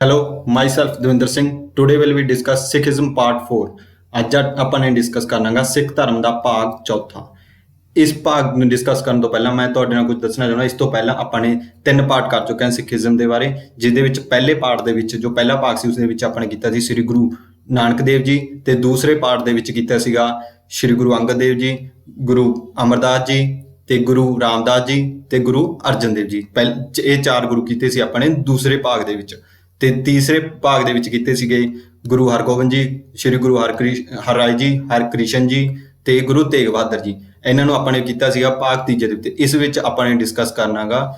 Hello, myself Dwinder Singh. Today will we discuss Sikhism part 4. ਅੱਜ ਆਪਾਂ ਨੇ discuss ਕਰਨਾਗਾ ਸਿੱਖ ਧਰਮ ਦਾ ਭਾਗ ਚੌਥਾ। ਇਸ ਭਾਗ ਨੂੰ ਡਿਸਕਸ ਕਰਨ ਤੋਂ ਪਹਿਲਾਂ ਮੈਂ ਤੁਹਾਡੇ ਨਾਲ ਕੁਝ ਦੱਸਣਾ ਚਾਹੁੰਦਾ। ਇਸ ਤੋਂ ਪਹਿਲਾਂ ਆਪਾਂ ਨੇ 3 ਪਾਰਟ ਕਰ ਚੁੱਕੇ ਹਾਂ ਸਿੱਖੀਜ਼ਮ ਦੇ ਬਾਰੇ, ਜਿਹਦੇ ਵਿੱਚ ਪਹਿਲੇ ਪਾਰਟ ਦੇ ਵਿੱਚ ਜੋ ਪਹਿਲਾ ਭਾਗ ਸੀ ਉਸ ਦੇ ਵਿੱਚ ਆਪਾਂ ਨੇ ਕੀਤਾ ਸੀ ਸ੍ਰੀ ਗੁਰੂ ਨਾਨਕ ਦੇਵ ਜੀ, ਤੇ ਦੂਸਰੇ ਪਾਰਟ ਦੇ ਵਿੱਚ ਕੀਤਾ ਸੀਗਾ ਸ੍ਰੀ ਗੁਰੂ ਅੰਗਦ ਦੇਵ ਜੀ, ਗੁਰੂ ਅਮਰਦਾਸ ਜੀ ਤੇ ਗੁਰੂ ਰਾਮਦਾਸ ਜੀ ਤੇ ਗੁਰੂ ਅਰਜਨ ਦੇਵ ਜੀ। ਇਹ 4 ਗੁਰੂ ਕੀਤੇ ਸੀ ਆਪਾਂ ਨੇ ਦੂਸਰੇ ਭਾਗ ਦੇ ਵਿੱਚ। ਤੇ ਤੀਸਰੇ ਭਾਗ ਦੇ ਵਿੱਚ ਕੀਤੇ ਸੀਗੇ ਗੁਰੂ ਹਰਗੋਬਿੰਦ ਜੀ, ਸ਼੍ਰੀ ਗੁਰੂ ਹਰਰਾਏ ਜੀ, ਹਰਕ੍ਰਿਸ਼ਨ ਜੀ ਤੇ ਗੁਰੂ ਤੇਗ ਬਹਾਦਰ ਜੀ। ਇਹਨਾਂ ਨੂੰ ਆਪਾਂ ਨੇ ਕੀਤਾ ਸੀਗਾ ਭਾਗ ਤੀਜੇ ਦੇ ਉੱਤੇ। ਇਸ ਵਿੱਚ ਆਪਾਂ ਨੇ ਡਿਸਕਸ ਕਰਨਾਗਾ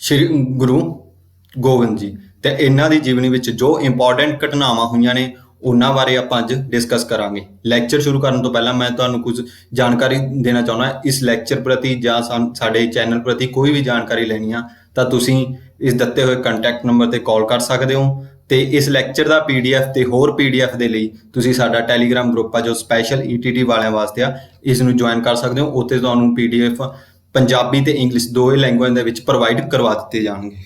ਸ਼੍ਰੀ ਗੁਰੂ ਗੋਬਿੰਦ ਜੀ ਤੇ ਇਹਨਾਂ ਦੀ ਜੀਵਨੀ ਵਿੱਚ ਜੋ ਇੰਪੋਰਟੈਂਟ ਘਟਨਾਵਾਂ ਹੋਈਆਂ ਨੇ ਉਹਨਾਂ ਬਾਰੇ ਆਪਾਂ ਅੱਜ ਡਿਸਕਸ ਕਰਾਂਗੇ। ਲੈਕਚਰ ਸ਼ੁਰੂ ਕਰਨ ਤੋਂ ਪਹਿਲਾਂ ਮੈਂ ਤੁਹਾਨੂੰ ਕੁਝ ਜਾਣਕਾਰੀ ਦੇਣਾ ਚਾਹੁੰਦਾ। ਇਸ ਲੈਕਚਰ ਪ੍ਰਤੀ ਜਾਂ ਸਾਡੇ ਚੈਨਲ ਪ੍ਰਤੀ ਕੋਈ ਵੀ ਜਾਣਕਾਰੀ ਲੈਣੀ ਆ ਤਾਂ ਤੁਸੀਂ ਇਸ ਦਿੱਤੇ ਹੋਏ ਕੰਟੈਕਟ ਨੰਬਰ ਤੇ ਕਾਲ ਕਰ ਸਕਦੇ ਹੋ। ਤੇ ਇਸ ਲੈਕਚਰ ਦਾ PDF ਤੇ ਹੋਰ PDF ਦੇ ਲਈ ਤੁਸੀਂ ਸਾਡਾ ਟੈਲੀਗ੍ਰਾਮ ਗਰੁੱਪ ਆ ਜੋ ਸਪੈਸ਼ਲ ETT ਵਾਲਿਆਂ ਵਾਸਤੇ ਆ, ਇਸ ਨੂੰ ਜੁਆਇਨ ਕਰ ਸਕਦੇ ਹੋ। ਉੱਥੇ ਤੁਹਾਨੂੰ PDF ਪੰਜਾਬੀ ਤੇ ਇੰਗਲਿਸ਼ ਦੋਵੇਂ ਲੈਂਗੁਏਜ ਦੇ ਵਿੱਚ ਪ੍ਰੋਵਾਈਡ ਕਰਵਾ ਦਿੱਤੇ ਜਾਣਗੇ।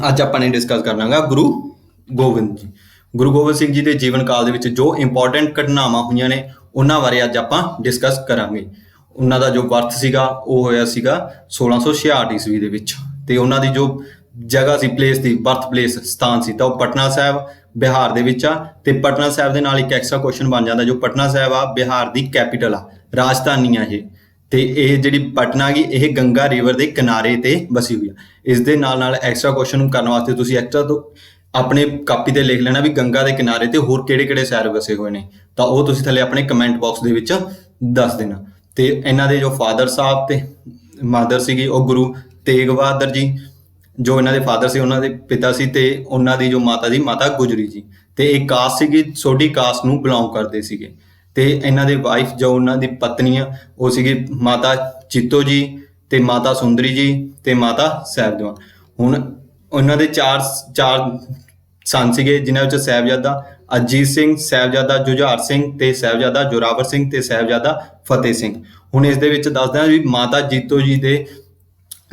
ਅੱਜ ਆਪਾਂ ਨੇ ਡਿਸਕਸ ਕਰਨਾਗਾ ਗੁਰੂ ਗੋਬਿੰਦ ਜੀ। ਗੁਰੂ ਗੋਬਿੰਦ ਸਿੰਘ ਜੀ ਦੇ ਜੀਵਨ ਕਾਲ ਦੇ ਵਿੱਚ ਜੋ ਇੰਪੋਰਟੈਂਟ ਘਟਨਾਵਾਂ ਹੋਈਆਂ ਨੇ ਉਹਨਾਂ ਬਾਰੇ ਅੱਜ ਆਪਾਂ ਡਿਸਕਸ ਕਰਾਂਗੇ। ਉਹਨਾਂ ਦਾ ਜੋ ਬਰਥ ਸੀਗਾ ਉਹ ਹੋਇਆ ਸੀਗਾ 1666 ਈਸਵੀ ਦੇ ਵਿੱਚ, ਤੇ ਉਹਨਾਂ ਦੀ ਜੋ ਜਗ੍ਹਾ ਸੀ, ਪਲੇਸ ਦੀ ਬਰਥ ਪਲੇਸ ਸਥਾਨ ਸੀ ਤਾਂ ਉਹ ਪਟਨਾ ਸਾਹਿਬ ਬਿਹਾਰ ਦੇ ਵਿੱਚ ਆ। ਤੇ ਪਟਨਾ ਸਾਹਿਬ ਦੇ ਨਾਲ ਇੱਕ ਐਕਸਟਰਾ ਕੁਐਸਚਨ ਬਣ ਜਾਂਦਾ, ਜੋ ਪਟਨਾ ਸਾਹਿਬ ਆ ਬਿਹਾਰ ਦੀ ਕੈਪੀਟਲ ਆ, ਰਾਜਧਾਨੀ ਆ ਇਹ। ਤੇ ਇਹ ਜਿਹੜੀ ਪਟਨਾ ਗੀ ਇਹ ਗੰਗਾ ਰਿਵਰ ਦੇ ਕਿਨਾਰੇ ਤੇ ਬਸੀ ਹੋਈ ਆ। ਇਸ ਦੇ ਨਾਲ ਨਾਲ ਐਕਸਟਰਾ ਕੁਐਸਚਨ ਕਰਨ ਵਾਸਤੇ ਤੁਸੀਂ ਐਕਸਟਰਾ ਤੋਂ ਆਪਣੇ ਕਾਪੀ ਤੇ ਲਿਖ ਲੈਣਾ ਵੀ ਗੰਗਾ ਦੇ ਕਿਨਾਰੇ ਤੇ ਹੋਰ ਕਿਹੜੇ ਕਿਹੜੇ ਸ਼ਹਿਰ ਵਸੇ ਹੋਏ ਨੇ, ਤਾਂ ਉਹ ਤੁਸੀਂ ਥੱਲੇ ਆਪਣੇ ਕਮੈਂਟ ਬਾਕਸ ਦੇ ਵਿੱਚ ਦੱਸ ਦੇਣਾ। ਤੇ ਇਹਨਾਂ ਦੇ ਜੋ ਫਾਦਰ ਸਾਹਿਬ ਤੇ ਮਦਰ ਸੀਗੀ ਉਹ ਗੁਰੂ ਤੇਗ ਬਹਾਦਰ ਜੀ, ਜੋ ਇਹਨਾਂ ਦੇ ਫਾਦਰ ਸੀ ਉਹਨਾਂ ਦੇ ਪਿਤਾ ਸੀ, ਤੇ ਉਹਨਾਂ ਦੀ ਜੋ ਮਾਤਾ ਜੀ ਮਾਤਾ ਗੁਜਰੀ ਜੀ। ਤੇ ਇਹ ਕਾਸਟ ਸੀਗੀ ਸੋਢੀ ਕਾਸਟ ਨੂੰ ਬਿਲੋਂਗ ਕਰਦੇ ਸੀਗੇ। ਤੇ ਇਹਨਾਂ ਦੇ ਵਾਈਫ ਜੋ ਉਹਨਾਂ ਦੀ ਪਤਨੀ ਆ ਉਹ ਸੀਗੀ ਮਾਤਾ ਚਿੱਤੋ ਜੀ ਤੇ ਮਾਤਾ ਸੁੰਦਰੀ ਜੀ ਤੇ ਮਾਤਾ ਸਾਹਿਬਜ਼ਾਦਾ। ਹੁਣ ਉਹਨਾਂ ਦੇ ਚਾਰ ਸਨ ਸੀਗੇ, ਜਿਨ੍ਹਾਂ ਵਿੱਚ ਸਾਹਿਬਜ਼ਾਦਾ ਅਜੀਤ ਸਿੰਘ, ਸਾਹਿਬਜ਼ਾਦਾ ਜੁਝਾਰ ਸਿੰਘ ਤੇ ਸਾਹਿਬਜ਼ਾਦਾ ਜੋਰਾਵਰ ਸਿੰਘ ਤੇ ਸਾਹਿਬਜ਼ਾਦਾ ਫਤਿਹ ਸਿੰਘ। ਹੁਣ ਇਸ ਦੇ ਵਿੱਚ ਦੱਸਦਾ ਵੀ ਮਾਤਾ ਜੀਤੋ ਜੀ ਦੇ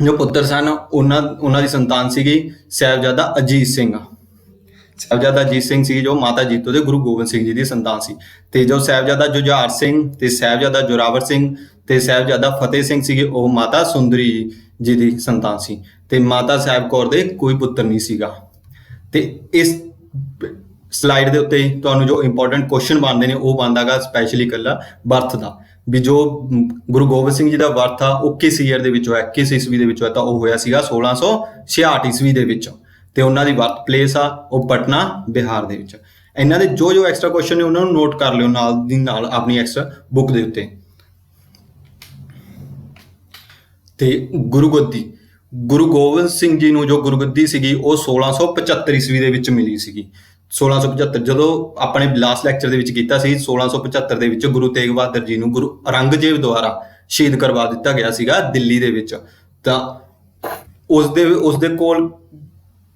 ਜੋ ਪੁੱਤਰ ਸਨ ਉਹਨਾਂ ਦੀ ਸੰਤਾਨ ਸੀਗੀ ਸਾਹਿਬਜ਼ਾਦਾ ਅਜੀਤ ਸਿੰਘ। ਸਾਹਿਬਜ਼ਾਦਾ ਅਜੀਤ ਸਿੰਘ ਸੀ ਜੋ ਮਾਤਾ ਜੀਤੋ ਦੇ ਗੁਰੂ ਗੋਬਿੰਦ ਸਿੰਘ ਜੀ ਦੀ ਸੰਤਾਨ ਸੀ। ਤੇ ਜੋ ਸਾਹਿਬਜ਼ਾਦਾ ਜੁਝਾਰ ਸਿੰਘ ਤੇ ਸਾਹਿਬਜ਼ਾਦਾ ਜੋਰਾਵਰ ਸਿੰਘ ਤੇ ਸਾਹਿਬਜ਼ਾਦਾ ਫਤਿਹ ਸਿੰਘ ਸੀਗੇ ਉਹ ਮਾਤਾ ਸੁੰਦਰੀ ਜੀ ਦੀ ਸੰਤਾਨ ਸੀ। ਤੇ ਮਾਤਾ ਸਾਹਿਬ ਕੌਰ ਦੇ ਕੋਈ ਪੁੱਤਰ ਨਹੀਂ ਸੀਗਾ। ਤੇ ਇਸ ਸਲਾਈਡ ਦੇ ਉੱਤੇ ਤੁਹਾਨੂੰ ਜੋ ਇੰਪੋਰਟੈਂਟ ਕੁਐਸਚਨ ਬਣਦੇ ਨੇ ਉਹ ਬਣਦਾਗਾ ਸਪੈਸ਼ਲੀ ਇਕੱਲਾ ਬਰਥ ਦਾ, ਵੀ ਜੋ ਗੁਰੂ ਗੋਬਿੰਦ ਸਿੰਘ ਜੀ ਦਾ ਬਰਥ ਆ ਉਹ ਕਿਸ ਈਅਰ ਦੇ ਵਿੱਚ ਹੋਇਆ, ਕਿਸ ਈਸਵੀ ਦੇ ਵਿੱਚ ਹੋਇਆ, ਤਾਂ ਉਹ ਹੋਇਆ ਸੀਗਾ 1666 ਈਸਵੀ ਦੇ ਵਿੱਚ। ਤੇ ਉਹਨਾਂ ਦੀ ਬਰਥ ਪਲੇਸ ਆ ਉਹ ਪਟਨਾ ਬਿਹਾਰ ਦੇ ਵਿੱਚ। ਇਹਨਾਂ ਦੇ ਜੋ ਜੋ ਐਕਸਟਰਾ ਕੁਐਸਚਨ ਨੇ ਉਹਨਾਂ ਨੂੰ ਨੋਟ ਕਰ ਲਿਓ ਨਾਲ ਦੀ ਨਾਲ ਆਪਣੀ ਐਕਸਟਰਾ ਬੁੱਕ ਦੇ ਉੱਤੇ। ਤੇ ਗੁਰੂਗੱਦੀ, ਗੁਰੂ ਗੋਬਿੰਦ ਸਿੰਘ ਜੀ ਨੂੰ ਜੋ ਗੁਰਗੱਦੀ ਸੀਗੀ ਉਹ 1675 ਈਸਵੀ ਦੇ ਵਿੱਚ ਮਿਲੀ ਸੀਗੀ। 1675 ਜਦੋਂ ਆਪਣੇ ਲਾਸਟ ਲੈਕਚਰ ਦੇ ਵਿੱਚ ਕੀਤਾ ਸੀ, 1675 ਦੇ ਵਿੱਚ ਗੁਰੂ ਤੇਗ ਬਹਾਦਰ ਜੀ ਨੂੰ ਗੁਰੂ ਔਰੰਗਜ਼ੇਬ ਦੁਆਰਾ ਸ਼ਹੀਦ ਕਰਵਾ ਦਿੱਤਾ ਗਿਆ ਸੀਗਾ ਦਿੱਲੀ ਦੇ ਵਿੱਚ। ਤਾਂ ਉਸਦੇ ਕੋਲ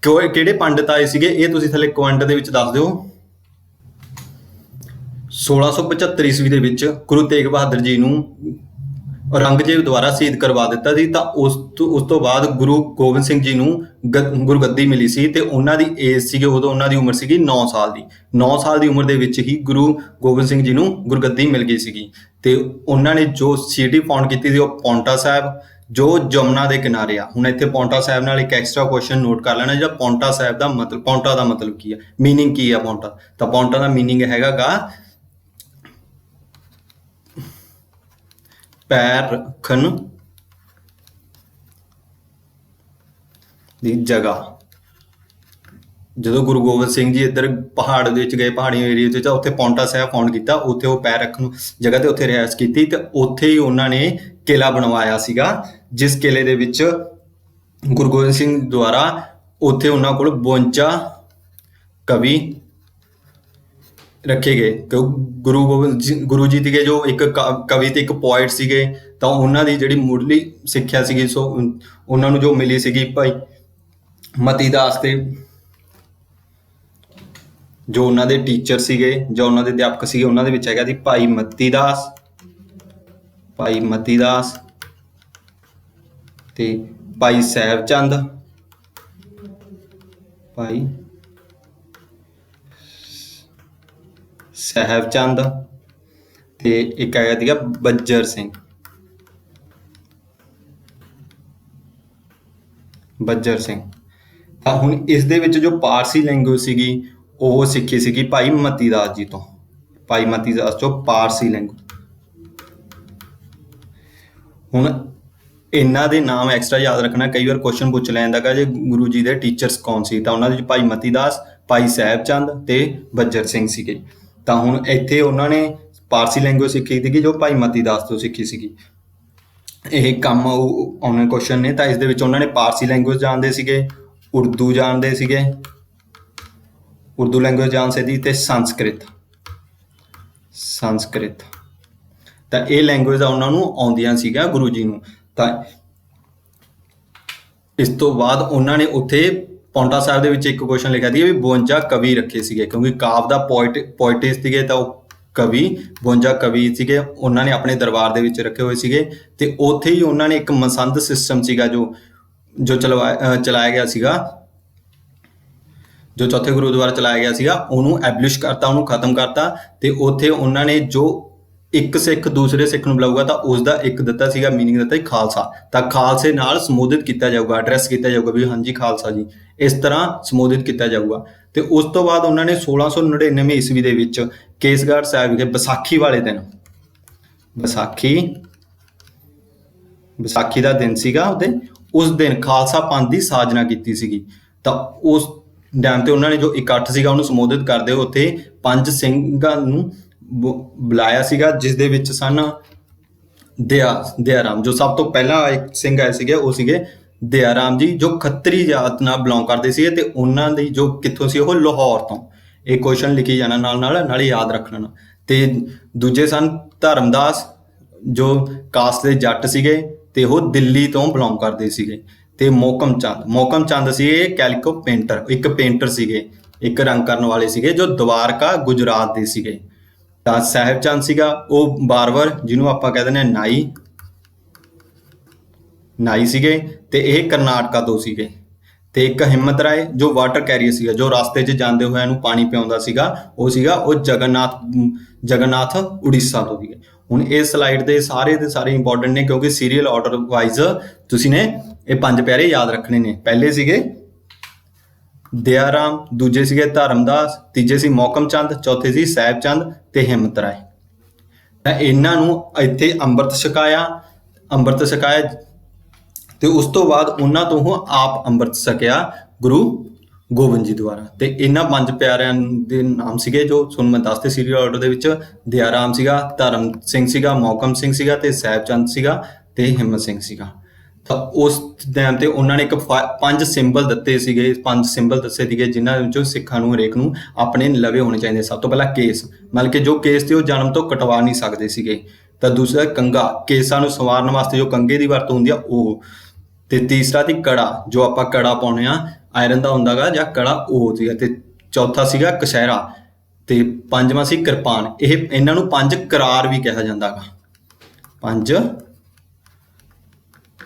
ਕਿਹੜੇ ਪੰਡਿਤ ਆਏ ਸੀਗੇ ਇਹ ਤੁਸੀਂ ਥੱਲੇ ਕਮੈਂਟ ਦੇ ਵਿੱਚ ਦੱਸ ਦਿਓ। 1675 ਈਸਵੀ ਦੇ ਵਿੱਚ ਗੁਰੂ ਤੇਗ ਬਹਾਦਰ ਜੀ ਨੂੰ ਔਰੰਗਜ਼ੇਬ ਦੁਆਰਾ ਸ਼ਹੀਦ ਕਰਵਾ ਦਿੱਤਾ ਸੀ। ਤਾਂ ਉਸ ਤੋਂ ਬਾਅਦ ਗੁਰੂ ਗੋਬਿੰਦ ਸਿੰਘ ਜੀ ਨੂੰ ਗੁਰਗੱਦੀ ਮਿਲੀ ਸੀ। ਤੇ ਉਹਨਾਂ ਦੀ ਏਜ ਸੀਗੀ ਉਦੋਂ ਉਹਨਾਂ ਦੀ ਉਮਰ ਸੀਗੀ 9 ਸਾਲ ਦੀ। 9 ਸਾਲ ਦੀ ਉਮਰ ਦੇ ਵਿੱਚ ਹੀ ਗੁਰੂ ਗੋਬਿੰਦ ਸਿੰਘ ਜੀ ਨੂੰ ਗੁਰਗੱਦੀ ਮਿਲ ਗਈ ਸੀਗੀ। ਤੇ ਉਹਨਾਂ ਨੇ ਜੋ ਸਿਟੀ ਫਾਊਂਡ ਕੀਤੀ ਸੀ ਉਹ ਪੌਂਟਾ ਸਾਹਿਬ ਜੋ ਜਮਨਾ ਦੇ ਕਿਨਾਰੇ ਆ। ਹੁਣ ਇੱਥੇ ਪੌਂਟਾ ਸਾਹਿਬ ਨਾਲ ਇੱਕ ਐਕਸਟਰਾ ਕੁਐਸਚਨ ਨੋਟ ਕਰ ਲੈਣਾ, ਜਿਹੜਾ ਪੌਂਟਾ ਸਾਹਿਬ ਦਾ ਮਤਲਬ, ਪੌਂਟਾ ਦਾ ਮਤਲਬ ਕੀ ਆ, ਮੀਨਿੰਗ ਕੀ ਆ ਪੌਂਟਾ। ਤਾਂ ਪੌਂਟਾ ਦਾ ਮੀਨਿੰਗ ਹੈਗਾ ਗਾ ਪੈਰ ਰੱਖਣ ਦੀ ਜਗ੍ਹਾ। ਜਦੋਂ ਗੁਰੂ ਗੋਬਿੰਦ ਸਿੰਘ ਜੀ ਇੱਧਰ ਪਹਾੜ ਦੇ ਵਿੱਚ ਗਏ, ਪਹਾੜੀ ਏਰੀਆ ਵਿੱਚ, ਉੱਥੇ ਪੌਂਟਾ ਸਾਹਿਬ ਫਾਊਂਡ ਕੀਤਾ। ਉੱਥੇ ਉਹ ਪੈਰ ਰੱਖਣ ਜਗ੍ਹਾ ਤੇ ਉੱਥੇ ਰਿਹਾਇਸ਼ ਕੀਤੀ ਤੇ ਉੱਥੇ ਹੀ ਉਹਨਾਂ ਨੇ ਕਿਲ੍ਹਾ ਬਣਵਾਇਆ ਸੀਗਾ, ਜਿਸ ਕਿਲ੍ਹੇ ਦੇ ਵਿੱਚ ਗੁਰੂ ਗੋਬਿੰਦ ਸਿੰਘ ਦੁਆਰਾ ਉੱਥੇ ਉਹਨਾਂ ਕੋਲ 52 ਕਵੀ ਰੱਖੇ ਗਏ। ਗੁਰੂ ਜੀ ਸੀਗੇ ਜੋ ਇੱਕ ਕਵੀ ਤੇ ਇੱਕ ਪੋਇਟ ਸੀਗੇ। ਤਾਂ ਉਹਨਾਂ ਦੀ ਜਿਹੜੀ ਮੁੱਢਲੀ ਸਿੱਖਿਆ ਸੀਗੀ ਸੋ ਉਹਨਾਂ ਨੂੰ ਜੋ ਮਿਲੀ ਸੀਗੀ ਭਾਈ ਮਤੀ ਦਾਸ ਤੇ ਜੋ ਉਹਨਾਂ ਦੇ ਟੀਚਰ ਸੀਗੇ ਜਾਂ ਉਹਨਾਂ ਦੇ ਅਧਿਆਪਕ ਸੀਗੇ ਉਹਨਾਂ ਦੇ ਵਿੱਚ ਹੈਗਾ ਸੀ ਭਾਈ ਮਤੀ ਦਾਸ ਤੇ ਭਾਈ ਸਾਹਿਬ ਚੰਦ ਭਾਈ ਸਾਹਿਬ ਚੰਦ ਤੇ ਇੱਕ ਹੈਗਾ ਸੀਗਾ ਬੱਜਰ ਸਿੰਘ। ਬੱਜਰ ਸਿੰਘ। ਤਾਂ ਹੁਣ ਇਸ ਦੇ ਵਿੱਚ ਜੋ ਪਾਰਸੀ ਲੈਂਗੁਏਜ ਸੀਗੀ ਉਹ ਸਿੱਖੀ ਸੀਗੀ ਭਾਈ ਮਤੀ ਦਾਸ ਜੀ ਤੋਂ। ਭਾਈ ਮਤੀ ਦਾਸ ਤੋਂ ਪਾਰਸੀ ਲੈਂਗੁਏਜ। ਹੁਣ ਇਹਨਾਂ ਦੇ ਨਾਮ ਐਕਸਟਰਾ ਯਾਦ ਰੱਖਣਾ, ਕਈ ਵਾਰ ਕੁਐਸਚਨ ਪੁੱਛ ਲੈਂਦਾ ਗਾ ਜੇ ਗੁਰੂ ਜੀ ਦੇ ਟੀਚਰਸ ਕੌਣ ਸੀ, ਤਾਂ ਉਹਨਾਂ ਦੇ ਵਿੱਚ ਭਾਈ ਮਤੀ ਦਾਸ, ਭਾਈ ਸਾਹਿਬ ਚੰਦ ਤੇ ਬੱਜਰ ਸਿੰਘ ਸੀਗੇ। ਤਾਂ ਹੁਣ ਇੱਥੇ ਉਹਨਾਂ ਨੇ ਪਾਰਸੀ ਲੈਂਗੁਏਜ ਸਿੱਖੀ ਸੀਗੀ ਜੋ ਭਾਈ ਮਤੀ ਦਾਸ ਤੋਂ ਸਿੱਖੀ ਸੀਗੀ। ਇਹ ਕੰਮ ਆਉਣੇ ਕੁਐਸਚਨ ਨੇ। ਤਾਂ ਇਸ ਦੇ ਵਿੱਚ ਉਹਨਾਂ ਨੇ ਪਾਰਸੀ ਲੈਂਗੁਏਜ ਜਾਣਦੇ ਸੀਗੇ, ਉਰਦੂ ਜਾਣਦੇ ਸੀਗੇ, ਉਰਦੂ ਲੈਂਗੁਏਜ ਜਾਣਦੇ ਸੀ, ਤੇ ਸੰਸਕ੍ਰਿਤ। ਤਾਂ ਇਹ ਲੈਂਗੁਏਜ ਉਹਨਾਂ ਨੂੰ ਆਉਂਦੀਆਂ ਸੀਗਾ ਗੁਰੂ ਜੀ ਨੂੰ। ਤਾਂ ਇਸ ਤੋਂ ਬਾਅਦ ਉਹਨਾਂ ਨੇ ਉੱਥੇ ਪੌਂਟਾ ਸਾਹਿਬ ਦੇ ਵਿੱਚ ਇੱਕ ਕੁਐਸਚਨ ਲਿਖਿਆ ਸੀ ਵੀ 52 ਕਵੀ ਰੱਖੇ ਸੀਗੇ, ਕਿਉਂਕਿ ਕਾਵ ਦਾ ਪੋਇਟਿਸ ਸੀਗੇ, ਤਾਂ ਉਹ ਕਵੀ 52 ਕਵੀ ਸੀਗੇ ਉਹਨਾਂ ਨੇ ਆਪਣੇ ਦਰਬਾਰ ਦੇ ਵਿੱਚ ਰੱਖੇ ਹੋਏ ਸੀਗੇ। ਤੇ ਉੱਥੇ ਹੀ ਉਹਨਾਂ ਨੇ ਇੱਕ ਮਸੰਦ ਸਿਸਟਮ ਸੀਗਾ ਜੋ ਚਲਾਇਆ ਗਿਆ ਸੀਗਾ, ਜੋ ਚੌਥੇ ਗੁਰੂ ਦੁਆਰਾ ਚਲਾਇਆ ਗਿਆ ਸੀਗਾ, ਉਹਨੂੰ ਐਬਲਿਸ਼ ਕਰਤਾ, ਉਹਨੂੰ ਖਤਮ ਕਰਤਾ। ਤੇ ਉੱਥੇ ਉਹਨਾਂ ਨੇ ਜੋ ਇੱਕ ਸਿੱਖ ਦੂਸਰੇ ਸਿੱਖ ਨੂੰ ਬੁਲਾਊਗਾ ਤਾਂ ਉਸ ਦਾ ਇੱਕ ਦਿੱਤਾ ਸੀਗਾ ਮੀਨਿੰਗ ਦਿੱਤਾ ਸੀ ਖਾਲਸਾ। ਤਾਂ ਖਾਲਸੇ ਨਾਲ ਸੰਬੋਧਿਤ ਕੀਤਾ ਜਾਊਗਾ, ਐਡਰੈਸ ਕੀਤਾ ਜਾਊਗਾ ਵੀ ਹਾਂਜੀ ਖਾਲਸਾ ਜੀ, ਇਸ ਤਰ੍ਹਾਂ ਸੰਬੋਧਿਤ ਕੀਤਾ ਜਾਊਗਾ। ਤੇ ਉਸ ਤੋਂ ਬਾਅਦ ਉਹਨਾਂ ਨੇ 1699 ਈਸਵੀ ਦੇ ਵਿੱਚ ਕੇਸਗੜ੍ਹ ਸਾਹਿਬ ਵਿਖੇ ਵਿਸਾਖੀ ਵਾਲੇ ਦਿਨ, ਵਿਸਾਖੀ ਦਾ ਦਿਨ ਸੀਗਾ ਉਹਦੇ, ਉਸ ਦਿਨ ਖਾਲਸਾ ਪੰਥ ਦੀ ਸਾਜਨਾ ਕੀਤੀ ਸੀਗੀ। ਤਾਂ ਉਸ ਟਾਈਮ ਤੇ ਉਹਨਾਂ ਨੇ ਜੋ ਇਕੱਠ ਸੀਗਾ ਉਹਨੂੰ ਸੰਬੋਧਿਤ ਕਰਦੇ ਹੋਏ ਉੱਥੇ 5 ਸਿੰਘਾਂ ਨੂੰ ਬੁਲਾਇਆ ਸੀਗਾ, ਜਿਸ ਦੇ ਵਿੱਚ ਸਨ ਦਿਆਰਾਮ। ਜੋ ਸਭ ਤੋਂ ਪਹਿਲਾਂ ਇੱਕ ਸਿੰਘ ਆਏ ਸੀਗੇ ਉਹ ਸੀਗੇ ਦਿਆਰਾਮ ਜੀ, ਜੋ ਖੱਤਰੀ ਜਾਤ ਨਾਲ ਬਿਲੋਂਗ ਕਰਦੇ ਸੀਗੇ। ਤੇ ਉਹਨਾਂ ਦੀ ਜੋ ਕਿੱਥੋਂ ਸੀ, ਉਹ ਲਾਹੌਰ ਤੋਂ। ਇਹ ਕੁਐਸਚਨ ਲਿਖੀ ਜਾਣਾ ਨਾਲ ਯਾਦ ਰੱਖ ਲੈਣਾ। ਤੇ ਦੂਜੇ ਸਨ ਧਰਮਦਾਸ, ਜੋ ਕਾਸਟ ਦੇ ਜੱਟ ਸੀਗੇ ਤੇ ਉਹ ਦਿੱਲੀ ਤੋਂ ਬਿਲੋਂਗ ਕਰਦੇ ਸੀਗੇ। ਤੇ ਮੋਹਕਮ ਚੰਦ ਸੀ ਇਹ ਕੈਲੀਕੋ ਪੇਂਟਰ, ਇੱਕ ਪੇਂਟਰ ਸੀਗੇ, ਇੱਕ ਰੰਗ ਕਰਨ ਵਾਲੇ ਸੀਗੇ, ਜੋ ਦਵਾਰਕਾ ਗੁਜਰਾਤ ਦੇ ਸੀਗੇ। ਤਾਂ ਸਾਹਿਬ ਚੰਦ ਸੀਗਾ ਉਹ ਬਾਰਬਰ, ਜਿਹਨੂੰ ਆਪਾਂ ਕਹਿ ਦਿੰਦੇ ਹਾਂ ਨਾਈ ਸੀਗੇ, ਤੇ ਇਹ ਕਰਨਾਟਕਾ ਤੋਂ ਸੀਗੇ। ਤੇ ਇੱਕ ਹਿੰਮਤ ਰਾਏ ਜੋ ਵਾਟਰ ਕੈਰੀਅਰ ਸੀਗਾ, ਜੋ ਰਸਤੇ 'ਚ ਜਾਂਦੇ ਹੋਏ ਇਹਨੂੰ ਪਾਣੀ ਪਿਆਉਂਦਾ ਸੀਗਾ, ਉਹ ਜਗਨਨਾਥ ਉੜੀਸਾ ਤੋਂ ਸੀਗੇ। ਹੁਣ ਇਹ ਸਲਾਈਡ ਦੇ ਸਾਰੇ ਇੰਪੋਰਟੈਂਟ ਨੇ, ਕਿਉਂਕਿ ਸੀਰੀਅਲ ਆਰਡਰ ਵਾਈਜ਼ ਤੁਸੀਂ ਨੇ ਇਹ 5 ਪਿਆਰੇ ਯਾਦ ਰੱਖਣੇ ਨੇ। ਪਹਿਲੇ ਸੀਗੇ ਦਿਆਰਾਮ, ਦੂਜੇ ਸੀਗੇ ਧਰਮਦਾਸ, ਤੀਜੇ ਸੀ ਮੋਹਕਮ ਚੰਦ, ਚੌਥੇ ਸੀ ਸਾਹਿਬ ਚੰਦ ਤੇ ਹਿੰਮਤ ਰਾਏ। ਤਾਂ ਇਹਨਾਂ ਨੂੰ ਇੱਥੇ ਅੰਮ੍ਰਿਤ ਛਕਾਇਆ ਤੇ ਉਸ ਤੋਂ ਬਾਅਦ ਉਹਨਾਂ ਤੋਂ ਆਪ ਅੰਮ੍ਰਿਤ ਛਕਿਆ ਗੁਰੂ ਗੋਬਿੰਦ ਜੀ ਦੁਆਰਾ। ਤੇ ਇਹਨਾਂ 5 ਪਿਆਰਿਆਂ ਦੇ ਨਾਮ ਸੀਗੇ ਜੋ ਤੁਹਾਨੂੰ ਮੈਂ ਦੱਸਦੇ ਸੀਰੀਅਲ ਆਰਡਰ ਦੇ ਵਿੱਚ। ਦਿਆਰਾਮ ਸੀਗਾ, ਧਰਮ ਸਿੰਘ ਸੀਗਾ, ਮੋਹਕਮ ਸਿੰਘ ਸੀਗਾ, ਤੇ ਸਾਹਿਬ ਚੰਦ ਸੀਗਾ, ਤੇ ਹਿੰਮਤ ਸਿੰਘ ਸੀਗਾ। ਤਾਂ ਉਸ ਟਾਈਮ ਤੇ ਉਹਨਾਂ ਨੇ 5 ਸਿੰਬਲ ਦਿੱਤੇ ਸੀਗੇ, 5 ਸਿੰਬਲ ਦੱਸੇ ਸੀਗੇ, ਜਿਨ੍ਹਾਂ ਵਿੱਚੋਂ ਸਿੱਖਾਂ ਨੂੰ ਹਰੇਕ ਨੂੰ ਆਪਣੇ ਲਵੇ ਹੋਣੇ ਚਾਹੀਦੇ। ਸਭ ਤੋਂ ਪਹਿਲਾਂ ਕੇਸ, ਮਤਲਬ ਕਿ ਜੋ ਕੇਸ ਤੇ ਉਹ ਜਨਮ ਤੋਂ ਕਟਵਾ ਨਹੀਂ ਸਕਦੇ ਸੀਗੇ। ਤਾਂ ਦੂਸਰਾ ਕੰਘਾ, ਕੇਸਾਂ ਨੂੰ ਸੰਵਾਰਨ ਵਾਸਤੇ ਜੋ ਕੰਘੇ ਦੀ ਵਰਤੋਂ ਹੁੰਦੀ ਆ ਉਹ। ਤੇ ਤੀਸਰਾ ਸੀ ਕੜਾ, ਜੋ ਆਪਾਂ ਕੜਾ ਪਾਉਂਦੇ ਆ ਆਇਰਨ ਦਾ ਹੁੰਦਾ ਗਾ ਜਾਂ ਕੜਾ, ਉਹ ਸੀਗਾ। ਤੇ ਚੌਥਾ ਸੀਗਾ ਕਛਹਿਰਾ, ਤੇ ਪੰਜਵਾਂ ਸੀ ਕਿਰਪਾਨ। ਇਹਨਾਂ ਨੂੰ 5 ਕਰਾਰ ਵੀ ਕਿਹਾ ਜਾਂਦਾ ਗਾ, 5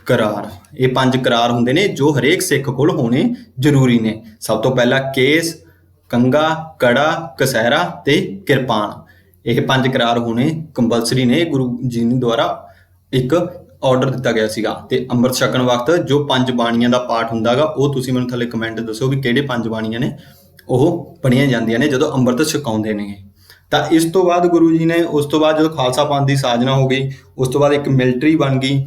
ਕਰਾਰ। ਇਹ 5 ਕਰਾਰ ਹੁੰਦੇ ਨੇ ਜੋ ਹਰੇਕ ਸਿੱਖ ਕੋਲ ਹੋਣੇ ਜ਼ਰੂਰੀ ਨੇ। ਸਭ ਤੋਂ ਪਹਿਲਾਂ ਕੇਸ, ਕੰਘਾ, ਕੜਾ, ਕਛਹਿਰਾ ਤੇ ਕਿਰਪਾਨ। ਇਹ 5 ਕਰਾਰ ਹੋਣੇ ਕੰਪਲਸਰੀ ਨੇ, ਗੁਰੂ ਜੀ ਦੁਆਰਾ ਇੱਕ ਆਰਡਰ ਦਿੱਤਾ ਗਿਆ ਸੀਗਾ। ਤੇ ਅੰਮ੍ਰਿਤ ਛਕਣ ਵਕਤ ਜੋ 5 ਬਾਣੀਆਂ ਦਾ ਪਾਠ ਹੁੰਦਾ ਗਾ, ਉਹ ਤੁਸੀਂ ਮੈਨੂੰ ਥੱਲੇ ਕਮੈਂਟ ਦੱਸੋ ਵੀ ਕਿਹੜੇ 5 ਬਾਣੀਆਂ ਨੇ ਉਹ ਪੜ੍ਹੀਆਂ ਜਾਂਦੀਆਂ ਨੇ ਜਦੋਂ ਅੰਮ੍ਰਿਤ ਛਕਾਉਂਦੇ ਨੇ। ਤਾਂ ਇਸ ਤੋਂ ਬਾਅਦ ਗੁਰੂ ਜੀ ਨੇ, ਉਸ ਤੋਂ ਬਾਅਦ ਜਦੋਂ ਖਾਲਸਾ ਪੰਥ ਦੀ ਸਾਜਨਾ ਹੋ ਗਈ, ਉਸ ਤੋਂ ਬਾਅਦ ਇੱਕ ਮਿਲਟਰੀ ਬਣ ਗਈ।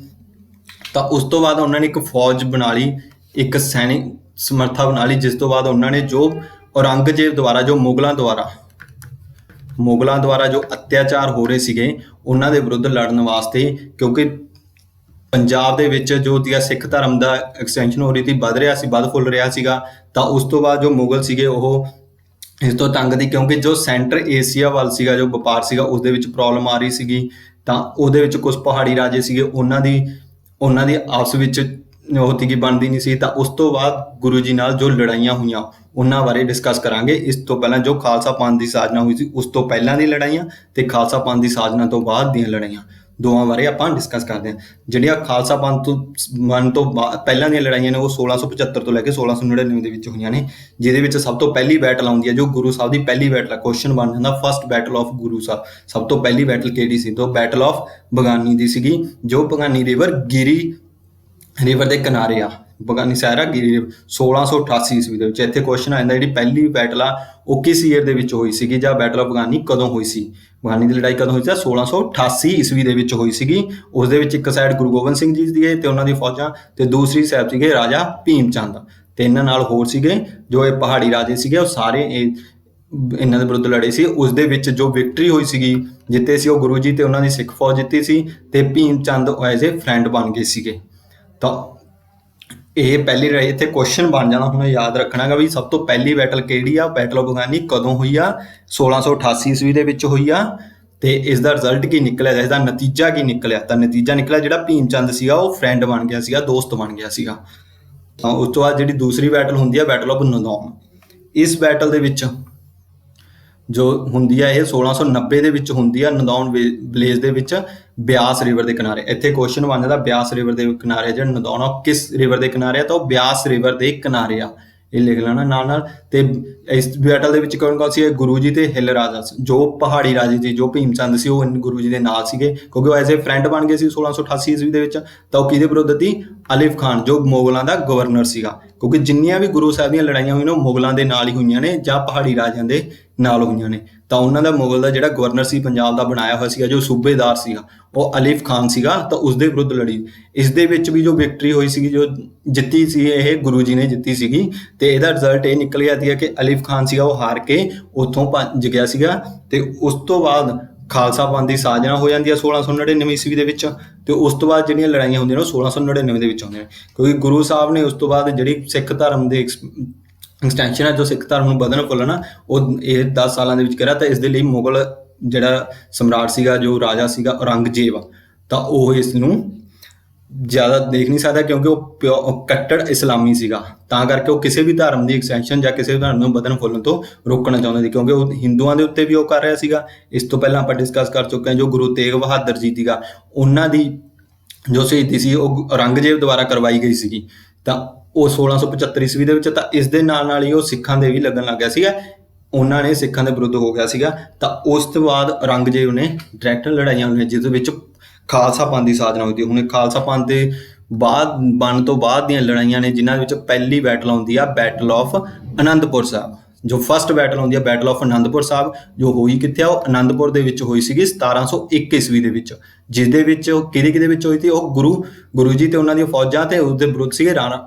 ਤਾਂ ਉਸ ਤੋਂ ਬਾਅਦ ਉਹਨਾਂ ਨੇ ਇੱਕ ਫੌਜ ਬਣਾ ਲਈ, ਇੱਕ ਸੈਨਿਕ ਸਮਰੱਥਾ ਬਣਾ ਲਈ, ਜਿਸ ਤੋਂ ਬਾਅਦ ਉਹਨਾਂ ਨੇ ਜੋ ਔਰੰਗਜ਼ੇਬ ਦੁਆਰਾ, ਜੋ ਮੁਗਲਾਂ ਦੁਆਰਾ ਜੋ ਅਤਿਆਚਾਰ ਹੋ ਰਹੇ ਸੀਗੇ, ਉਹਨਾਂ ਦੇ ਵਿਰੁੱਧ ਲੜਨ ਵਾਸਤੇ, ਕਿਉਂਕਿ ਪੰਜਾਬ ਦੇ ਵਿੱਚ ਜੋ ਸੀਗਾ ਸਿੱਖ ਧਰਮ ਦਾ ਐਕਸਟੈਂਸ਼ਨ ਹੋ ਰਹੀ ਸੀ, ਵੱਧ ਫੁੱਲ ਰਿਹਾ ਸੀਗਾ। ਤਾਂ ਉਸ ਤੋਂ ਬਾਅਦ ਜੋ ਮੁਗਲ ਸੀਗੇ ਉਹ ਇਸ ਤੋਂ ਤੰਗ ਦੀ, ਕਿਉਂਕਿ ਜੋ ਸੈਂਟਰ ਏਸ਼ੀਆ ਵੱਲ ਸੀਗਾ ਜੋ ਵਪਾਰ ਸੀਗਾ ਉਸ ਦੇ ਵਿੱਚ ਪ੍ਰੋਬਲਮ ਆ ਰਹੀ ਸੀਗੀ। ਤਾਂ ਉਹਦੇ ਵਿੱਚ ਕੁਝ ਪਹਾੜੀ ਰਾਜੇ ਸੀਗੇ, ਉਹਨਾਂ ਦੀ ਆਪਸ ਵਿੱਚ ਉਹ ਸੀਗੀ ਬਣਦੀ ਨਹੀਂ ਸੀ। ਤਾਂ ਉਸ ਤੋਂ ਬਾਅਦ ਗੁਰੂ ਜੀ ਨਾਲ ਜੋ ਲੜਾਈਆਂ ਹੋਈਆਂ ਉਹਨਾਂ ਬਾਰੇ ਡਿਸਕਸ ਕਰਾਂਗੇ। ਇਸ ਤੋਂ ਪਹਿਲਾਂ ਜੋ ਖਾਲਸਾ ਪੰਥ ਦੀ ਸਾਜਨਾ ਹੋਈ ਸੀ ਉਸ ਤੋਂ ਪਹਿਲਾਂ ਦੀ ਲੜਾਈਆਂ ਤੇ ਖਾਲਸਾ ਪੰਥ ਦੀ ਸਾਜਨਾ ਤੋਂ ਬਾਅਦ ਦੀਆਂ ਲੜਾਈਆਂ। ਦੋਵਾਂ ਬਾਰੇ ਆਪਾਂ ਡਿਸਕਸ ਕਰਦੇ ਹਾਂ। ਜਿਹੜੀਆਂ ਖਾਲਸਾ ਪੰਥ ਤੋਂ ਪਹਿਲਾਂ ਦੀਆਂ ਲੜਾਈਆਂ ਨੇ ਉਹ 1675 ਤੋਂ ਲੈ ਕੇ 1699 ਦੇ ਵਿੱਚ ਹੋਈਆਂ ਨੇ, ਜਿਹਦੇ ਵਿੱਚ ਸਭ ਤੋਂ ਪਹਿਲੀ ਬੈਟਲ ਆਉਂਦੀ ਹੈ ਜੋ ਗੁਰੂ ਸਾਹਿਬ ਦੀ ਪਹਿਲੀ ਬੈਟਲ ਹੈ। ਕੁਐਸਚਨ ਬਣ ਜਾਂਦਾ first battle of Guru Sahib, ਸਭ ਤੋਂ ਪਹਿਲੀ ਬੈਟਲ ਕਿਹੜੀ ਸੀ? ਤਾਂ ਬੈਟਲ ਆਫ ਬਗਾਨੀ ਦੀ ਸੀਗੀ, ਜੋ ਬਗਾਨੀ ਰਿਵਰ ਗਿਰੀ ਰਿਵਰ ਦੇ ਕਿਨਾਰੇ ਆ। ਬਗਾਨੀ ਸ਼ਹਿਰ ਆ ਗਿਰੀ ਰਿਵਰ, 1688 ਈਸਵੀ ਦੇ ਵਿੱਚ। ਇੱਥੇ ਕੁਐਸਚਨ ਆ ਜਾਂਦਾ ਜਿਹੜੀ ਪਹਿਲੀ ਬੈਟਲ ਆ ਉਹ ਕਿਸ ਈਅਰ ਦੇ ਵਿੱਚ ਹੋਈ ਸੀਗੀ, ਜਾਂ ਬੈਟਲ ਆਫ ਬਗਾਨੀ ਕਦੋਂ ਹੋਈ ਸੀ? ਬਗਾਨੀ ਦੀ ਲੜਾਈ ਕਦੋਂ ਹੋਈ ਸੀ? 1688 ਈਸਵੀ ਦੇ ਵਿੱਚ ਹੋਈ ਸੀਗੀ। ਉਸ ਦੇ ਵਿੱਚ ਇੱਕ ਸਾਈਡ ਗੁਰੂ ਗੋਬਿੰਦ ਸਿੰਘ ਜੀ ਸੀਗੇ ਤੇ ਉਹਨਾਂ ਦੀ ਫੌਜਾਂ, ਤੇ ਦੂਸਰੀ ਸਾਈਡ ਸੀਗੇ ਰਾਜਾ ਭੀਮ ਚੰਦ ਤੇ ਇਹਨਾਂ ਨਾਲ ਹੋਰ ਸੀਗੇ ਜੋ ਇਹ ਪਹਾੜੀ ਰਾਜੇ ਸੀਗੇ। ਉਹ ਸਾਰੇ ਇਹਨਾਂ ਦੇ ਵਿਰੁੱਧ ਲੜੇ ਸੀ। ਉਸ ਦੇ ਵਿੱਚ ਜੋ ਵਿਕਟਰੀ ਹੋਈ ਸੀਗੀ, ਜਿੱਤੇ ਸੀ ਉਹ ਗੁਰੂ ਜੀ ਤੇ ਉਹਨਾਂ ਦੀ ਸਿੱਖ ਫੌਜ ਜਿੱਤੀ ਸੀ, ਤੇ Bhim Chand as a friend ਬਣ ਗਏ ਸੀਗੇ। ਤਾਂ ਇਹ ਪਹਿਲੀ ਲੜਾਈ ਇੱਥੇ ਕੁਐਸਚਨ ਬਣ ਜਾਣਾ ਹੁਣ ਯਾਦ ਰੱਖਣਾਗਾ ਵੀ ਸਭ ਤੋਂ ਪਹਿਲੀ ਬੈਟਲ ਕਿਹੜੀ ਆ, ਬੈਟਲ ਆਫ ਬਗਾਨੀ ਕਦੋਂ ਹੋਈ ਆ? 1688 ਈਸਵੀ ਦੇ ਵਿੱਚ ਹੋਈ ਆ। ਤੇ ਇਸ ਦਾ ਰਿਜ਼ਲਟ ਕੀ ਨਿਕਲਿਆ, ਇਸ ਦਾ ਨਤੀਜਾ ਕੀ ਨਿਕਲਿਆ? ਤਾਂ ਨਤੀਜਾ ਨਿਕਲਿਆ ਜਿਹੜਾ ਭੀਮ ਚੰਦ ਸੀਗਾ ਉਹ ਫਰੈਂਡ ਬਣ ਗਿਆ ਸੀਗਾ, ਦੋਸਤ ਬਣ ਗਿਆ ਸੀਗਾ। ਤਾਂ ਉਸ ਤੋਂ ਬਾਅਦ ਜਿਹੜੀ ਦੂਸਰੀ ਬੈਟਲ ਹੁੰਦੀ ਆ ਬੈਟਲ ਆਫ ਨਦੌਣ। ਇਸ ਬੈਟਲ ਦੇ ਵਿੱਚ ਜੋ ਹੁੰਦੀ ਆ ਇਹ 1690 ਦੇ ਵਿੱਚ ਹੁੰਦੀ ਆ, ਨਦੌਣ ਵਿਲੇਜ ਦੇ ਵਿੱਚ ਬਿਆਸ ਰਿਵਰ ਦੇ ਕਿਨਾਰੇ। ਇੱਥੇ ਕੁਐਸਚਨ ਬਣ ਜਾਂਦਾ ਬਿਆਸ ਰਿਵਰ ਦੇ ਕਿਨਾਰੇ ਜਿਹੜਾ ਨਦੌਣ ਆ ਕਿਸ ਰਿਵਰ ਦੇ ਕਿਨਾਰੇ ਆ? ਤਾਂ ਉਹ ਬਿਆਸ ਰਿਵਰ ਦੇ ਕਿਨਾਰੇ ਆ, ਇਹ ਲਿਖ ਲੈਣਾ ਨਾਲ। ਤੇ ਇਸ ਬੈਟਲ ਦੇ ਵਿੱਚ ਕੌਣ ਸੀ? ਗੁਰੂ ਜੀ ਤੇ ਹਿੱਲ ਰਾਜਾ, ਜੋ ਪਹਾੜੀ ਰਾਜੇ ਸੀ, ਜੋ ਭੀਮ ਚੰਦ ਸੀ ਉਹ ਗੁਰੂ ਜੀ ਦੇ ਨਾਲ ਸੀਗੇ, ਕਿਉਂਕਿ ਉਹ ਐਜ਼ ਏ ਫਰੈਂਡ ਬਣ ਗਏ ਸੀ 1688 ਈਸਵੀ ਦੇ ਵਿੱਚ। ਤਾਂ ਉਹ ਕਿਹਦੇ ਵਿਰੁੱਧ ਸੀ? ਅਲੀਫ ਖਾਨ, ਜੋ ਮੁਗਲਾਂ ਦਾ ਗਵਰਨਰ ਸੀਗਾ। ਕਿਉਂਕਿ ਜਿੰਨੀਆਂ ਵੀ ਗੁਰੂ ਸਾਹਿਬ ਦੀਆਂ ਲੜਾਈਆਂ ਹੋਈਆਂ ਉਹ ਮੁਗਲਾਂ ਦੇ ਨਾਲ ਹੀ ਹੋਈਆਂ ਨੇ ਜਾਂ ਪਹਾੜੀ ਰਾਜਿਆਂ ਦੇ ਨਾਲ ਹੋਈਆਂ ਨੇ। ਤਾਂ ਉਹਨਾਂ ਦਾ ਮੁਗਲ ਦਾ ਜਿਹੜਾ ਗਵਰਨਰ ਸੀ ਪੰਜਾਬ ਦਾ ਬਣਾਇਆ ਹੋਇਆ ਸੀਗਾ, ਜੋ ਸੂਬੇਦਾਰ ਸੀਗਾ ਉਹ ਅਲੀਫ ਖਾਨ ਸੀਗਾ, ਤਾਂ ਉਸ ਦੇ ਵਿਰੁੱਧ ਲੜੀ। ਇਸ ਦੇ ਵਿੱਚ ਵੀ ਜੋ ਵਿਕਟਰੀ ਹੋਈ ਸੀਗੀ, ਜੋ ਜਿੱਤੀ ਸੀ ਇਹ ਗੁਰੂ ਜੀ ਨੇ ਜਿੱਤੀ ਸੀਗੀ। ਤੇ ਇਹਦਾ ਰਿਜ਼ਲਟ ਇਹ ਨਿਕਲ ਗਿਆ ਸੀਗਾ ਕਿ ਅਲੀਫ ਖਾਨ ਸੀਗਾ ਉਹ ਹਾਰ ਕੇ ਉੱਥੋਂ ਭੱਜ ਗਿਆ ਸੀਗਾ। ਤੇ ਉਸ ਤੋਂ ਬਾਅਦ ਖਾਲਸਾ ਪੰਥ ਦੀ ਸਾਜਨਾ ਹੋ ਜਾਂਦੀ ਹੈ 1699 ਈਸਵੀ ਦੇ ਵਿੱਚ। ਤੇ ਉਸ ਤੋਂ ਬਾਅਦ ਜਿਹੜੀਆਂ ਲੜਾਈਆਂ ਹੁੰਦੀਆਂ ਨੇ ਉਹ 1699 ਦੇ ਵਿੱਚ ਹੁੰਦੀਆਂ ਨੇ, ਕਿਉਂਕਿ ਗੁਰੂ ਸਾਹਿਬ ਨੇ ਉਸ ਤੋਂ ਬਾਅਦ ਜਿਹੜੀ ਸਿੱਖ ਧਰਮ ਦੇ ਐਕਸਟੈਂਸ਼ਨ ਹੈ, ਜੋ ਸਿੱਖ ਧਰਮ ਨੂੰ ਵਧਣ ਫੁੱਲਣਾ, ਉਹ ਇਹ 10 ਸਾਲਾਂ ਦੇ ਵਿੱਚ ਕਰਿਆ। ਤਾਂ ਇਸ ਦੇ ਲਈ ਮੁਗਲ ਜਿਹੜਾ ਸਮਰਾਟ ਸੀਗਾ, ਜੋ ਰਾਜਾ ਸੀਗਾ ਔਰੰਗਜ਼ੇਬ, ਤਾਂ ਉਹ ਇਸ ਨੂੰ ਜ਼ਿਆਦਾ ਦੇਖ ਨਹੀਂ ਸਕਦਾ, ਕਿਉਂਕਿ ਉਹ ਕੱਟੜ ਇਸਲਾਮੀ ਸੀਗਾ। ਤਾਂ ਕਰਕੇ ਉਹ ਕਿਸੇ ਵੀ ਧਰਮ ਦੀ ਐਕਸਟੈਂਸ਼ਨ ਜਾਂ ਕਿਸੇ ਵੀ ਧਰਮ ਨੂੰ ਵਧਣ ਫੁੱਲਣ ਤੋਂ ਰੋਕਣਾ ਚਾਹੁੰਦਾ ਸੀ, ਕਿਉਂਕਿ ਉਹ ਹਿੰਦੂਆਂ ਦੇ ਉੱਤੇ ਵੀ ਉਹ ਕਰ ਰਿਹਾ ਸੀਗਾ। ਇਸ ਤੋਂ ਪਹਿਲਾਂ ਆਪਾਂ ਡਿਸਕਸ ਕਰ ਚੁੱਕੇ ਹਾਂ ਜੋ ਗੁਰੂ ਤੇਗ ਬਹਾਦਰ ਜੀ ਸੀਗਾ, ਉਹਨਾਂ ਦੀ ਜੋ ਸ਼ਹੀਦੀ ਸੀ ਉਹ ਔਰੰਗਜ਼ੇਬ ਦੁਆਰਾ ਕਰਵਾਈ ਗਈ ਸੀਗੀ। ਤਾਂ ਉਹ 1675 ਈਸਵੀ ਦੇ ਵਿੱਚ। ਤਾਂ ਇਸ ਦੇ ਨਾਲ ਹੀ ਉਹ ਸਿੱਖਾਂ ਦੇ ਵੀ ਲੱਗਣ ਲੱਗ ਗਿਆ ਸੀਗਾ, ਉਹਨਾਂ ਨੇ ਸਿੱਖਾਂ ਦੇ ਵਿਰੁੱਧ ਹੋ ਗਿਆ ਸੀਗਾ। ਤਾਂ ਉਸ ਤੋਂ ਬਾਅਦ ਔਰੰਗਜ਼ੇਬ ਨੇ ਡਾਇਰੈਕਟ ਲੜਾਈਆਂ ਹੋਈਆਂ, ਜਿਸ ਵਿੱਚ ਖਾਲਸਾ ਪੰਥ ਦੀ ਸਾਜਨਾ ਹੋਈ। ਹੁਣ ਖਾਲਸਾ ਪੰਥ ਦੇ ਬਾਅਦ ਬਣਨ ਤੋਂ ਬਾਅਦ ਦੀਆਂ ਲੜਾਈਆਂ ਨੇ, ਜਿਨ੍ਹਾਂ ਵਿੱਚ ਪਹਿਲੀ ਬੈਟਲ ਆਉਂਦੀ ਆ ਬੈਟਲ ਆਫ ਅਨੰਦਪੁਰ ਸਾਹਿਬ। ਜੋ ਫਸਟ ਬੈਟਲ ਆਉਂਦੀ ਆ ਬੈਟਲ ਆਫ ਅਨੰਦਪੁਰ ਸਾਹਿਬ, ਜੋ ਹੋਈ ਕਿੱਥੇ ਆ? ਉਹ ਅਨੰਦਪੁਰ ਦੇ ਵਿੱਚ ਹੋਈ ਸੀਗੀ 1701 ਈਸਵੀ ਦੇ ਵਿੱਚ, ਜਿਸ ਦੇ ਵਿੱਚ ਕਿਹਦੇ ਵਿੱਚ ਹੋਈ ਸੀ? ਉਹ ਗੁਰੂ ਜੀ ਤੇ ਉਹਨਾਂ ਦੀਆਂ ਫੌਜਾਂ ਤੇ ਉਸਦੇ ਵਿਰੁੱਧ ਸੀਗੇ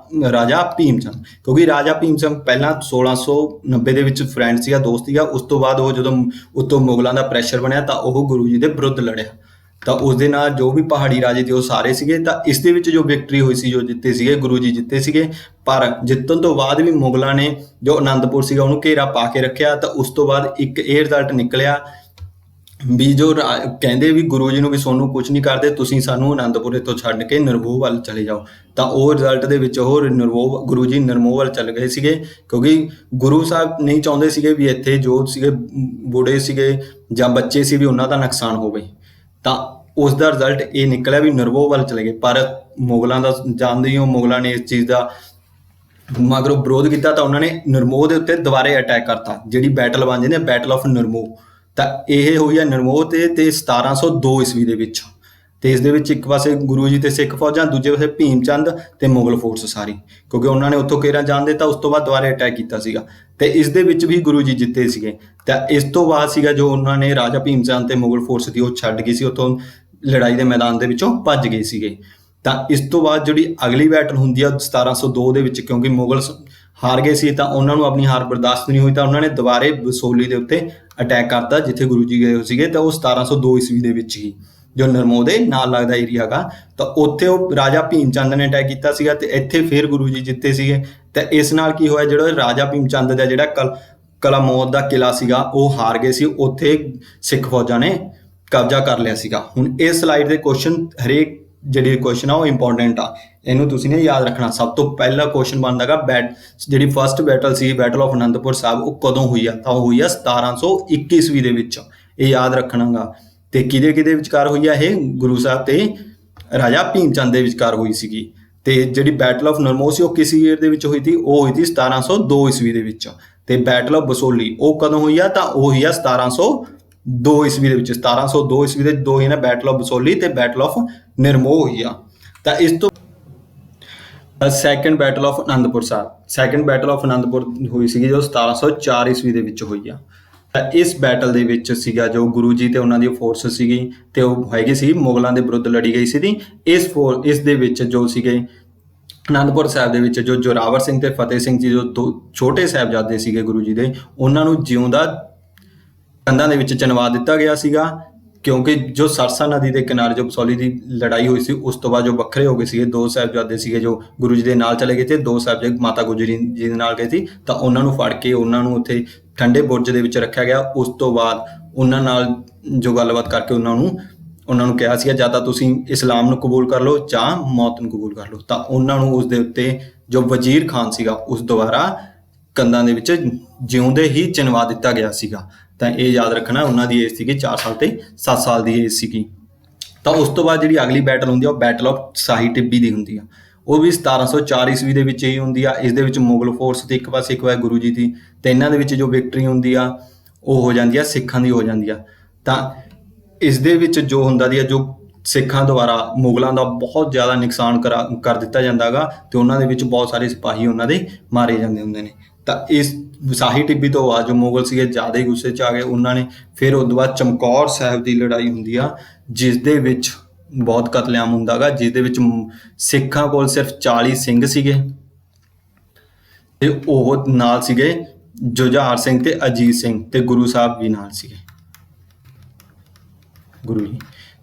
ਰਾਜਾ ਭੀਮ ਚੰਦ। ਕਿਉਂਕਿ ਰਾਜਾ ਭੀਮ ਚੰਦ ਪਹਿਲਾਂ 1690 ਦੇ ਵਿੱਚ ਫਰੈਂਡ ਸੀਗਾ, ਦੋਸਤ ਸੀਗਾ। ਉਸ ਤੋਂ ਬਾਅਦ ਉਹ ਜਦੋਂ ਉੱਤੋਂ ਮੁਗਲਾਂ ਦਾ ਪ੍ਰੈਸ਼ਰ ਬਣਿਆ ਤਾਂ ਉਹ ਗੁਰੂ ਜੀ ਦੇ ਵਿਰੁੱਧ ਲੜਿਆ। ਤਾਂ ਉਸ ਦੇ ਨਾਲ ਜੋ ਵੀ ਪਹਾੜੀ ਰਾਜੇ ਤੇ ਉਹ ਸਾਰੇ ਸੀਗੇ। ਤਾਂ ਇਸ ਦੇ ਵਿੱਚ ਜੋ ਵਿਕਟਰੀ ਹੋਈ ਸੀ, ਜੋ ਜਿੱਤੇ ਸੀਗੇ ਗੁਰੂ ਜੀ ਜਿੱਤੇ ਸੀਗੇ। ਪਰ ਜਿੱਤਣ ਤੋਂ ਬਾਅਦ ਵੀ ਮੁਗਲਾਂ ਨੇ ਜੋ ਅਨੰਦਪੁਰ ਸੀਗਾ ਉਹਨੂੰ ਘੇਰਾ ਪਾ ਕੇ ਰੱਖਿਆ। ਤਾਂ ਉਸ ਤੋਂ ਬਾਅਦ ਇੱਕ ਇਹ ਰਿਜ਼ਲਟ ਨਿਕਲਿਆ ਵੀ ਜੋ ਕਹਿੰਦੇ ਵੀ ਗੁਰੂ ਜੀ ਨੂੰ ਵੀ ਤੁਹਾਨੂੰ ਕੁਝ ਨਹੀਂ ਕਰਦੇ, ਤੁਸੀਂ ਸਾਨੂੰ ਅਨੰਦਪੁਰ ਤੋਂ ਛੱਡ ਕੇ ਨਿਰਮੋਹ ਵੱਲ ਚਲੇ ਜਾਓ। ਤਾਂ ਉਹ ਰਿਜ਼ਲਟ ਦੇ ਵਿੱਚ ਉਹ ਗੁਰੂ ਜੀ ਨਿਰਮੋਹ ਵੱਲ ਚੱਲ ਗਏ ਸੀਗੇ, ਕਿਉਂਕਿ ਗੁਰੂ ਸਾਹਿਬ ਨਹੀਂ ਚਾਹੁੰਦੇ ਸੀਗੇ ਵੀ ਇੱਥੇ ਜੋ ਸੀਗੇ ਬੁੜੇ ਸੀਗੇ ਜਾਂ ਬੱਚੇ ਸੀ ਵੀ ਉਹਨਾਂ ਦਾ ਨੁਕਸਾਨ ਹੋਵੇ। ਤਾਂ ਉਸ ਦਾ ਰਿਜ਼ਲਟ ਇਹ ਨਿਕਲਿਆ ਵੀ ਨਿਰਮੋਹ ਵੱਲ ਚਲੇ ਗਏ। ਪਰ ਮੁਗਲਾਂ ਦਾ ਜਾਣਦੇ ਹੀ ਹੋ, ਮੁਗਲਾਂ ਨੇ ਇਸ ਚੀਜ਼ ਦਾ ਮਗਰੋਂ ਵਿਰੋਧ ਕੀਤਾ। ਤਾਂ ਉਹਨਾਂ ਨੇ ਨਿਰਮੋਹ ਦੇ ਉੱਤੇ ਦੁਬਾਰੇ ਅਟੈਕ ਕਰਤਾ, ਜਿਹੜੀ ਬੈਟਲ ਬਣ ਜਾਂਦੀ ਹੈ ਬੈਟਲ ਆਫ ਨਿਰਮੋਹ। ਤਾਂ ਇਹ ਹੋਈ ਹੈ ਨਿਰਮੋਹ ਤੇ 1702 ਈਸਵੀ ਦੇ ਵਿੱਚ। ਤੇ ਇਸ ਦੇ ਵਿੱਚ ਇੱਕ ਪਾਸੇ ਗੁਰੂ ਜੀ ਤੇ ਸਿੱਖ ਫੌਜਾਂ, ਦੂਜੇ ਪਾਸੇ ਭੀਮ ਚੰਦ ਤੇ ਮੁਗਲ ਫੋਰਸ ਸਾਰੀ, ਕਿਉਂਕਿ ਉਹਨਾਂ ਨੇ ਉੱਥੋਂ ਘੇਰਾ ਜਾਣ ਦਿੱਤਾ। ਉਸ ਤੋਂ ਬਾਅਦ ਦੁਬਾਰੇ ਅਟੈਕ ਕੀਤਾ ਸੀਗਾ ਤੇ ਇਸ ਦੇ ਵਿੱਚ ਵੀ ਗੁਰੂ ਜੀ ਜਿੱਤੇ ਸੀਗੇ। ਤਾਂ ਇਸ ਤੋਂ ਬਾਅਦ ਸੀਗਾ ਜੋ ਉਹਨਾਂ ਨੇ ਰਾਜਾ ਭੀਮ ਚੰਦ ਤੇ ਮੁਗਲ ਫੋਰਸ ਦੀ ਉਹ ਛੱਡ ਗਈ ਸੀ, ਉੱਥੋਂ ਲੜਾਈ ਦੇ ਮੈਦਾਨ ਦੇ ਵਿੱਚੋਂ ਭੱਜ ਗਏ ਸੀਗੇ। ਤਾਂ ਇਸ ਤੋਂ ਬਾਅਦ ਜਿਹੜੀ ਅਗਲੀ ਬੈਟਲ ਹੁੰਦੀ ਆ 1702 ਦੇ ਵਿੱਚ, ਕਿਉਂਕਿ ਮੁਗਲ ਹਾਰ ਗਏ ਸੀ ਤਾਂ ਉਹਨਾਂ ਨੂੰ ਆਪਣੀ ਹਾਰ ਬਰਦਾਸ਼ਤ ਨਹੀਂ ਹੋਈ, ਤਾਂ ਉਹਨਾਂ ਨੇ ਦੁਬਾਰੇ ਬਸੋਲੀ ਦੇ ਉੱਤੇ ਅਟੈਕ ਕਰਤਾ ਜਿੱਥੇ ਗੁਰੂ ਜੀ ਗਏ ਸੀਗੇ। ਤਾਂ ਉਹ 1702 ਈਸਵੀ ਦੇ ਵਿੱਚ ਹੀ ਜੋ ਨਿਰਮੋਹ ਦੇ ਨਾਲ ਲੱਗਦਾ ਏਰੀਆ ਹੈਗਾ, ਤਾਂ ਉੱਥੇ ਉਹ ਰਾਜਾ ਭੀਮ ਚੰਦ ਨੇ ਅਟੈਕ ਕੀਤਾ ਸੀਗਾ ਤੇ ਇੱਥੇ ਫਿਰ ਗੁਰੂ ਜੀ ਜਿੱਤੇ ਸੀਗੇ। ਤੇ ਇਸ ਨਾਲ ਕੀ ਹੋਇਆ, ਜਿਹੜਾ ਰਾਜਾ ਭੀਮ ਚੰਦ ਦਾ ਜਿਹੜਾ ਕਲਾਮੌਦ ਦਾ ਕਿਲਾ ਸੀਗਾ ਉਹ ਹਾਰ ਗਏ ਸੀ, ਉੱਥੇ ਸਿੱਖ ਫੌਜਾਂ ਨੇ ਕਬਜ਼ਾ ਕਰ ਲਿਆ ਸੀਗਾ। ਹੁਣ ਇਸ ਸਲਾਈਡ ਦੇ ਕੁਐਸਚਨ ਹਰੇਕ ਜਿਹੜੇ ਕੁਐਸਚਨ ਆ ਉਹ ਇੰਪੋਰਟੈਂਟ ਆ, ਇਹਨੂੰ ਤੁਸੀਂ ਨੇ ਯਾਦ ਰੱਖਣਾ। ਸਭ ਤੋਂ ਪਹਿਲਾ ਕੁਐਸਚਨ ਬਣਦਾ ਗਾ ਜਿਹੜੀ first battle C battle of Anandpur Sahib, ਉਹ ਕਦੋਂ ਹੋਈ ਆ? ਤਾਂ ਉਹ ਹੋਈ ਆ 1721 ਈਸਵੀ ਦੇ ਵਿੱਚ, ਇਹ ਯਾਦ ਰੱਖਣਾਗਾ। ਤੇ ਕਿਹਦੇ ਵਿਚਕਾਰ ਹੋਈ ਆ ਇਹ? ਗੁਰੂ ਸਾਹਿਬ ਤੇ ਰਾਜਾ ਭੀਮ ਚੰਦ ਦੇ ਵਿਚਕਾਰ ਹੋਈ ਸੀਗੀ। ਤੇ ਜਿਹੜੀ ਬੈਟਲ ਆਫ ਨਰਮੋ ਸੀ ਉਹ ਕਿਸ ਈਅਰ ਦੇ ਵਿੱਚ ਹੋਈ ਸੀ? ਉਹ ਹੋਈ ਸੀ 1702 ਈਸਵੀ ਦੇ ਵਿੱਚ। ਤੇ ਬੈਟਲ ਆਫ ਬਸੋਲੀ ਉਹ ਕਦੋਂ ਹੋਈ ਆ? ਤਾਂ ਉਹ ਹੋਈ ਆ 1702 ਈਸਵੀ ਦੇ ਵਿੱਚ। 1702 ਈਸਵੀ ਦੇ ਦੋ ਹੀ ਨਾ, ਬੈਟਲ ਆਫ ਬਸੋਲੀ ਤੇ ਬੈਟਲ ਆਫ ਨਿਰਮੋ ਹੋਈ ਆ। ਤਾਂ ਇਸ ਤੋਂ second battle of Anandpur Sahib, second battle of Anandpur ਹੋਈ ਸੀਗੀ ਜੋ 1704 ਈਸਵੀ ਦੇ ਵਿੱਚ ਹੋਈ ਆ। ਤਾਂ ਇਸ ਬੈਟਲ ਦੇ ਵਿੱਚ ਸੀਗਾ ਜੋ ਗੁਰੂ ਜੀ ਤੇ ਉਹਨਾਂ ਦੀ ਫੋਰਸ ਸੀਗੀ ਤੇ ਉਹ ਹੈਗੀ ਸੀ ਮੁਗਲਾਂ ਦੇ ਵਿਰੁੱਧ ਲੜੀ ਗਈ ਸੀ। ਇਸ ਦੇ ਵਿੱਚ ਜੋ ਸੀਗੇ ਅਨੰਦਪੁਰ ਸਾਹਿਬ ਦੇ ਵਿੱਚ ਜੋ ਜੋਰਾਵਰ ਸਿੰਘ ਤੇ ਫਤਿਹ ਸਿੰਘ ਜੀ, ਜੋ ਦੋ ਛੋਟੇ ਸਾਹਿਬਜ਼ਾਦੇ ਸੀਗੇ ਗੁਰੂ ਜੀ ਦੇ, ਉਹਨਾਂ ਨੂੰ ਜਿਉਂਦਾ ਕੰਧਾਂ ਦੇ ਵਿੱਚ ਚਿਣਵਾ ਦਿੱਤਾ ਗਿਆ ਸੀਗਾ। ਕਿਉਂਕਿ ਜੋ ਸਰਸਾ ਨਦੀ ਦੇ ਕਿਨਾਰੇ ਜੋ ਬਸੋਲੀ ਦੀ ਲੜਾਈ ਹੋਈ ਸੀ, ਉਸ ਤੋਂ ਬਾਅਦ ਜੋ ਵੱਖਰੇ ਹੋ ਗਏ ਸੀਗੇ, ਦੋ ਸਾਹਿਬਜ਼ਾਦੇ ਸੀਗੇ ਜੋ ਗੁਰੂ ਜੀ ਦੇ ਨਾਲ ਚਲੇ ਗਏ ਤੇ ਦੋ ਸਾਹਿਬਜ਼ਾਦੇ ਮਾਤਾ ਗੁਜਰੀ ਜੀ ਦੇ ਨਾਲ ਗਏ ਸੀ। ਤਾਂ ਉਹਨਾਂ ਨੂੰ ਫੜ ਕੇ ਉਹਨਾਂ ਨੂੰ ਉੱਥੇ ਠੰਡੇ ਬੁਰਜ ਦੇ ਵਿੱਚ ਰੱਖਿਆ ਗਿਆ। ਉਸ ਤੋਂ ਬਾਅਦ ਉਹਨਾਂ ਨਾਲ ਜੋ ਗੱਲਬਾਤ ਕਰਕੇ ਉਹਨਾਂ ਨੂੰ ਕਿਹਾ ਸੀਗਾ ਜਾਂ ਤਾਂ ਤੁਸੀਂ ਇਸਲਾਮ ਨੂੰ ਕਬੂਲ ਕਰ ਲਓ ਜਾਂ ਮੌਤ ਨੂੰ ਕਬੂਲ ਕਰ ਲਓ। ਤਾਂ ਉਹਨਾਂ ਨੂੰ ਉਸ ਦੇ ਉੱਤੇ ਜੋ ਵਜ਼ੀਰ ਖਾਨ ਸੀਗਾ ਉਸ ਦੁਆਰਾ ਕੰਧਾਂ ਦੇ ਵਿੱਚ ਜਿਉਂਦੇ ਹੀ ਚਿਣਵਾ ਦਿੱਤਾ ਗਿਆ ਸੀਗਾ। ਤਾਂ ਇਹ ਯਾਦ ਰੱਖਣਾ, ਉਹਨਾਂ ਦੀ ਏਜ ਸੀਗੀ 4 ਸਾਲ ਤੇ 7 ਸਾਲ ਦੀ ਏਜ ਸੀਗੀ। ਤਾਂ ਉਸ ਤੋਂ ਬਾਅਦ ਜਿਹੜੀ ਅਗਲੀ ਬੈਟਲ ਹੁੰਦੀ ਆ ਉਹ ਬੈਟਲ ਆਫ ਸਾਹੀ ਟਿੱਬੀ ਦੀ ਹੁੰਦੀ ਆ। ਉਹ ਵੀ 1704 ਈਸਵੀ ਦੇ ਵਿੱਚ ਹੀ ਹੁੰਦੀ ਆ। ਇਸ ਦੇ ਵਿੱਚ ਮੁਗਲ ਫੋਰਸ ਤੇ ਇੱਕ ਪਾਸੇ ਗੁਰੂ ਜੀ ਦੀ, ਤੇ ਇਹਨਾਂ ਦੇ ਵਿੱਚ ਜੋ ਵਿਕਟਰੀ ਹੁੰਦੀ ਆ ਉਹ ਹੋ ਜਾਂਦੀ ਆ ਸਿੱਖਾਂ ਦੀ ਹੋ ਜਾਂਦੀ ਆ। ਤਾਂ ਇਸ ਦੇ ਵਿੱਚ ਜੋ ਹੁੰਦਾ ਦੀ ਆ, ਜੋ ਸਿੱਖਾਂ ਦੁਆਰਾ ਮੁਗਲਾਂ ਦਾ ਬਹੁਤ ਜ਼ਿਆਦਾ ਨੁਕਸਾਨ ਕਰ ਦਿੱਤਾ ਜਾਂਦਾ ਗਾ ਤੇ ਉਹਨਾਂ ਦੇ ਵਿੱਚ ਬਹੁਤ ਸਾਰੇ ਸਿਪਾਹੀ ਉਹਨਾਂ ਦੇ ਮਾਰੇ ਜਾਂਦੇ ਹੁੰਦੇ ਨੇ। ਤਾਂ ਇਸ ਸਾਹੀ ਟਿੱਬੀ ਤੋਂ ਬਾਅਦ ਜੋ ਮੁਗਲ ਸੀਗੇ ਜ਼ਿਆਦਾ ਹੀ ਗੁੱਸੇ 'ਚ ਆ ਗਏ ਉਹਨਾਂ ਨੇ। ਫਿਰ ਉਸ ਤੋਂ ਬਾਅਦ ਚਮਕੌਰ ਸਾਹਿਬ ਦੀ ਲੜਾਈ ਹੁੰਦੀ ਆ, ਜਿਸ ਦੇ ਵਿੱਚ ਬਹੁਤ ਕਤਲੇਆਮ ਹੁੰਦਾ ਗਾ, ਜਿਸ ਦੇ ਵਿੱਚ ਸਿੱਖਾਂ ਕੋਲ ਸਿਰਫ 40 ਸਿੰਘ ਸੀਗੇ ਤੇ ਉਹ ਨਾਲ ਸੀਗੇ ਜੁਝਾਰ ਸਿੰਘ ਤੇ ਅਜੀਤ ਸਿੰਘ, ਤੇ ਗੁਰੂ ਸਾਹਿਬ ਵੀ ਨਾਲ ਸੀਗੇ ਗੁਰੂ ਜੀ।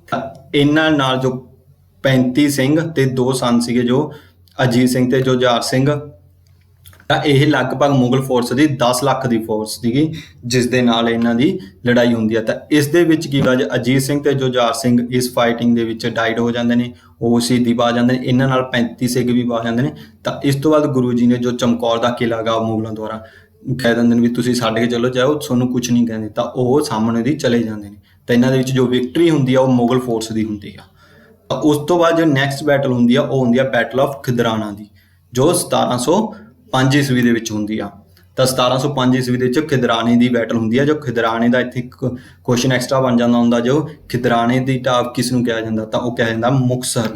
ਤਾਂ ਇਹਨਾਂ ਨਾਲ ਜੋ 35 ਸਿੰਘ ਤੇ 2 ਸੰਨ ਸੀਗੇ ਜੋ ਅਜੀਤ ਸਿੰਘ ਤੇ ਜੁਝਾਰ ਸਿੰਘ। ਤਾਂ ਇਹ ਲਗਭਗ ਮੁਗਲ ਫੋਰਸ ਦੀ 10 ਲੱਖ ਦੀ ਫੋਰਸ ਸੀਗੀ ਜਿਸ ਦੇ ਨਾਲ ਇਹਨਾਂ ਦੀ ਲੜਾਈ ਹੁੰਦੀ ਹੈ। ਤਾਂ ਇਸ ਦੇ ਵਿੱਚ ਕੀ ਹੁੰਦਾ, ਅਜੀਤ ਸਿੰਘ ਤੇ ਜੁਝਾਰ ਸਿੰਘ ਇਸ ਫਾਈਟਿੰਗ ਦੇ ਵਿੱਚ ਡਾਈਡ ਹੋ ਜਾਂਦੇ ਨੇ, ਉਹ ਸ਼ਹੀਦੀ ਪਾ ਜਾਂਦੇ ਨੇ। ਇਹਨਾਂ ਨਾਲ 35 ਸਿੰਘ ਵੀ ਪਾ ਜਾਂਦੇ ਨੇ। ਤਾਂ ਇਸ ਤੋਂ ਬਾਅਦ ਗੁਰੂ ਜੀ ਨੇ ਜੋ ਚਮਕੌਰ ਦਾ ਕਿਲ੍ਹਾ ਗਾ ਮੁਗਲਾਂ ਦੁਆਰਾ ਕਹਿ ਦਿੰਦੇ ਨੇ ਵੀ ਤੁਸੀਂ ਛੱਡ ਕੇ ਚਲੋ, ਚਾਹੇ ਉਹ ਤੁਹਾਨੂੰ ਕੁਝ ਨਹੀਂ ਕਹਿੰਦੇ, ਤਾਂ ਉਹ ਸਾਹਮਣੇ ਦੀ ਚਲੇ ਜਾਂਦੇ ਨੇ। ਤਾਂ ਇਹਨਾਂ ਦੇ ਵਿੱਚ ਜੋ ਵਿਕਟਰੀ ਹੁੰਦੀ ਆ ਉਹ ਮੁਗਲ ਫੋਰਸ ਦੀ ਹੁੰਦੀ ਆ। ਤਾਂ ਉਸ ਤੋਂ ਬਾਅਦ ਜੋ ਨੈਕਸਟ ਬੈਟਲ ਹੁੰਦੀ ਆ ਉਹ ਹੁੰਦੀ ਆ ਬੈਟਲ ਆਫ ਖਿਦਰਾਣਾ ਦੀ, ਜੋ 1705 ਈਸਵੀ ਦੇ ਵਿੱਚ ਹੁੰਦੀ ਆ। ਤਾਂ 1705 ਈਸਵੀ ਦੇ ਵਿੱਚ ਖਿਦਰਾਣੇ ਦੀ ਬੈਟਲ ਹੁੰਦੀ ਆ। ਜੋ ਖਿਦਰਾਣੇ ਦਾ ਇੱਥੇ ਇੱਕ ਕੁਐਸਚਨ ਐਕਸਟਰਾ ਬਣ ਜਾਂਦਾ ਹੁੰਦਾ, ਜੋ ਖਿਦਰਾਣੇ ਦੀ ਢਾਬ ਕਿਸ ਨੂੰ ਕਿਹਾ ਜਾਂਦਾ? ਤਾਂ ਉਹ ਕਿਹਾ ਜਾਂਦਾ ਮੁਕਤਸਰ।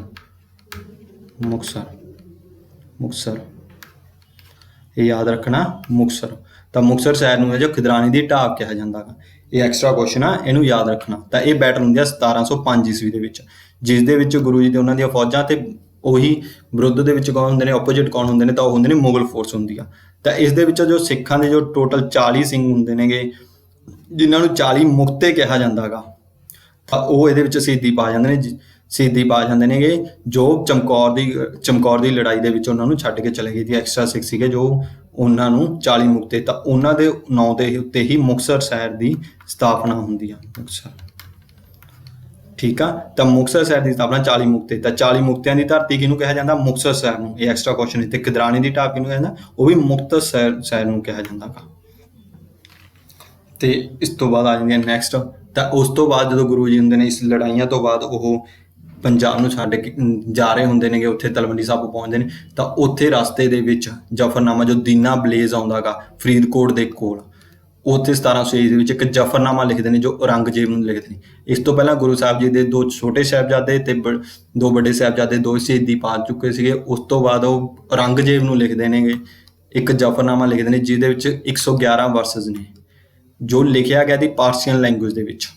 ਇਹ ਯਾਦ ਰੱਖਣਾ, ਮੁਕਤਸਰ। ਤਾਂ ਮੁਕਤਸਰ ਸ਼ਹਿਰ ਨੂੰ ਹੈ ਜੋ ਖਿਦਰਾਣੇ ਦੀ ਢਾਬ ਕਿਹਾ ਜਾਂਦਾ ਗਾ। ਇਹ ਐਕਸਟਰਾ ਕੁਐਸਚਨ ਆ, ਇਹਨੂੰ ਯਾਦ ਰੱਖਣਾ। ਤਾਂ ਇਹ ਬੈਟਲ ਹੁੰਦੀ ਆ 1705 ਈਸਵੀ ਦੇ ਵਿੱਚ, ਜਿਸ ਦੇ ਵਿੱਚ ਗੁਰੂ ਜੀ ਤੇ ਉਹਨਾਂ ਦੀਆਂ ਫੌਜਾਂ ਤੇ ਉਹੀ ਵਿਰੁੱਧ ਦੇ ਵਿੱਚ ਕੌਣ ਹੁੰਦੇ ਨੇ, ਆਪੋਜੀਟ ਕੌਣ ਹੁੰਦੇ ਨੇ? ਤਾਂ ਉਹ ਹੁੰਦੇ ਨੇ ਮੁਗਲ ਫੋਰਸ ਹੁੰਦੀ ਆ। ਤਾਂ ਇਸ ਦੇ ਵਿੱਚ ਜੋ ਸਿੱਖਾਂ ਦੇ ਜੋ ਟੋਟਲ 40 ਸਿੰਘ ਹੁੰਦੇ ਨੇਗੇ, ਜਿਨ੍ਹਾਂ ਨੂੰ 40 ਮੁਕਤੇ ਕਿਹਾ ਜਾਂਦਾ ਗਾ, ਤਾਂ ਉਹ ਇਹਦੇ ਵਿੱਚ ਸ਼ਹੀਦੀ ਪਾ ਜਾਂਦੇ ਨੇਗੇ। ਜੋ ਚਮਕੌਰ ਦੀ ਲੜਾਈ ਦੇ ਵਿੱਚ ਉਹਨਾਂ ਨੂੰ ਛੱਡ ਕੇ ਚਲੇ ਗਏ ਸੀ। ਐਕਸਟਰਾ ਸਿੱਖ ਸੀਗੇ ਜੋ ਉਹਨਾਂ ਨੂੰ 40 ਮੁਕਤੇ, ਤਾਂ ਉਹਨਾਂ ਦੇ ਨਾਂ ਦੇ ਉੱਤੇ ਹੀ ਮੁਕਤਸਰ ਸ਼ਹਿਰ ਦੀ ਸਥਾਪਨਾ ਹੁੰਦੀ ਆ। ਮੁਕਤਸਰ, ਠੀਕ ਆ। ਤਾਂ ਮੁਕਤਸਰ ਸ਼ਹਿਰ ਦੀ ਸਥਾਪਨਾ 40 ਮੁਕਤੇ। ਤਾਂ 40 ਮੁਕਤਿਆਂ ਦੀ ਧਰਤੀ ਕਿਹਨੂੰ ਕਿਹਾ ਜਾਂਦਾ? ਮੁਕਤਸਰ ਸ਼ਹਿਰ ਨੂੰ। ਇਹ ਐਕਸਟਰਾ ਕੁਐਸਚਨ ਹੈ। ਤੇ ਖਿਦਰਾਣੇ ਦੀ ਢਾਬ ਕਿਹਨੂੰ ਕਹਿੰਦਾ? ਉਹ ਵੀ ਮੁਕਤਸਰ ਸ਼ਹਿਰ ਨੂੰ ਕਿਹਾ ਜਾਂਦਾ ਗਾ। ਤੇ ਇਸ ਤੋਂ ਬਾਅਦ ਆ ਜਾਂਦੀ ਹੈ ਨੈਕਸਟ। ਤਾਂ ਉਸ ਤੋਂ ਬਾਅਦ ਜਦੋਂ ਗੁਰੂ ਜੀ ਹੁੰਦੇ ਨੇ, ਇਸ ਲੜਾਈਆਂ ਤੋਂ ਬਾਅਦ ਉਹ ਪੰਜਾਬ ਨੂੰ ਛੱਡ ਕੇ ਜਾ ਰਹੇ ਹੁੰਦੇ ਨੇਗੇ, ਉੱਥੇ ਤਲਵੰਡੀ ਸਾਬੋ ਪਹੁੰਚਦੇ ਨੇ। ਤਾਂ ਉੱਥੇ ਰਸਤੇ ਦੇ ਵਿੱਚ ਜਫਰਨਾਮਾ ਜੋ ਦੀਨਾ ਬਲੇਜ਼ ਆਉਂਦਾ ਗਾ ਫਰੀਦਕੋਟ ਦੇ ਕੋਲ, ਉੱਥੇ 1706 ਦੇ ਵਿੱਚ ਇੱਕ ਜਫਰਨਾਮਾ ਲਿਖਦੇ ਨੇ ਜੋ ਔਰੰਗਜ਼ੇਬ ਨੂੰ ਲਿਖਦੇ ਨੇ। ਇਸ ਤੋਂ ਪਹਿਲਾਂ ਗੁਰੂ ਸਾਹਿਬ ਜੀ ਦੇ 2 ਛੋਟੇ ਸਾਹਿਬਜ਼ਾਦੇ ਤੇ 2 ਵੱਡੇ ਸਾਹਿਬਜ਼ਾਦੇ 2 ਸ਼ਹੀਦੀ ਪਾ ਚੁੱਕੇ ਸੀਗੇ। ਉਸ ਤੋਂ ਬਾਅਦ ਉਹ ਔਰੰਗਜ਼ੇਬ ਨੂੰ ਲਿਖਦੇ ਨੇਗੇ, ਇੱਕ ਜਫਰਨਾਮਾ ਲਿਖਦੇ ਨੇ ਜਿਹਦੇ ਵਿੱਚ 111 ਵਰਸਸ ਨੇ, ਜੋ ਲਿਖਿਆ ਗਿਆ ਦੀ ਪਾਰਸੀਅਨ ਲੈਂਗੁਏਜ ਦੇ ਵਿੱਚ।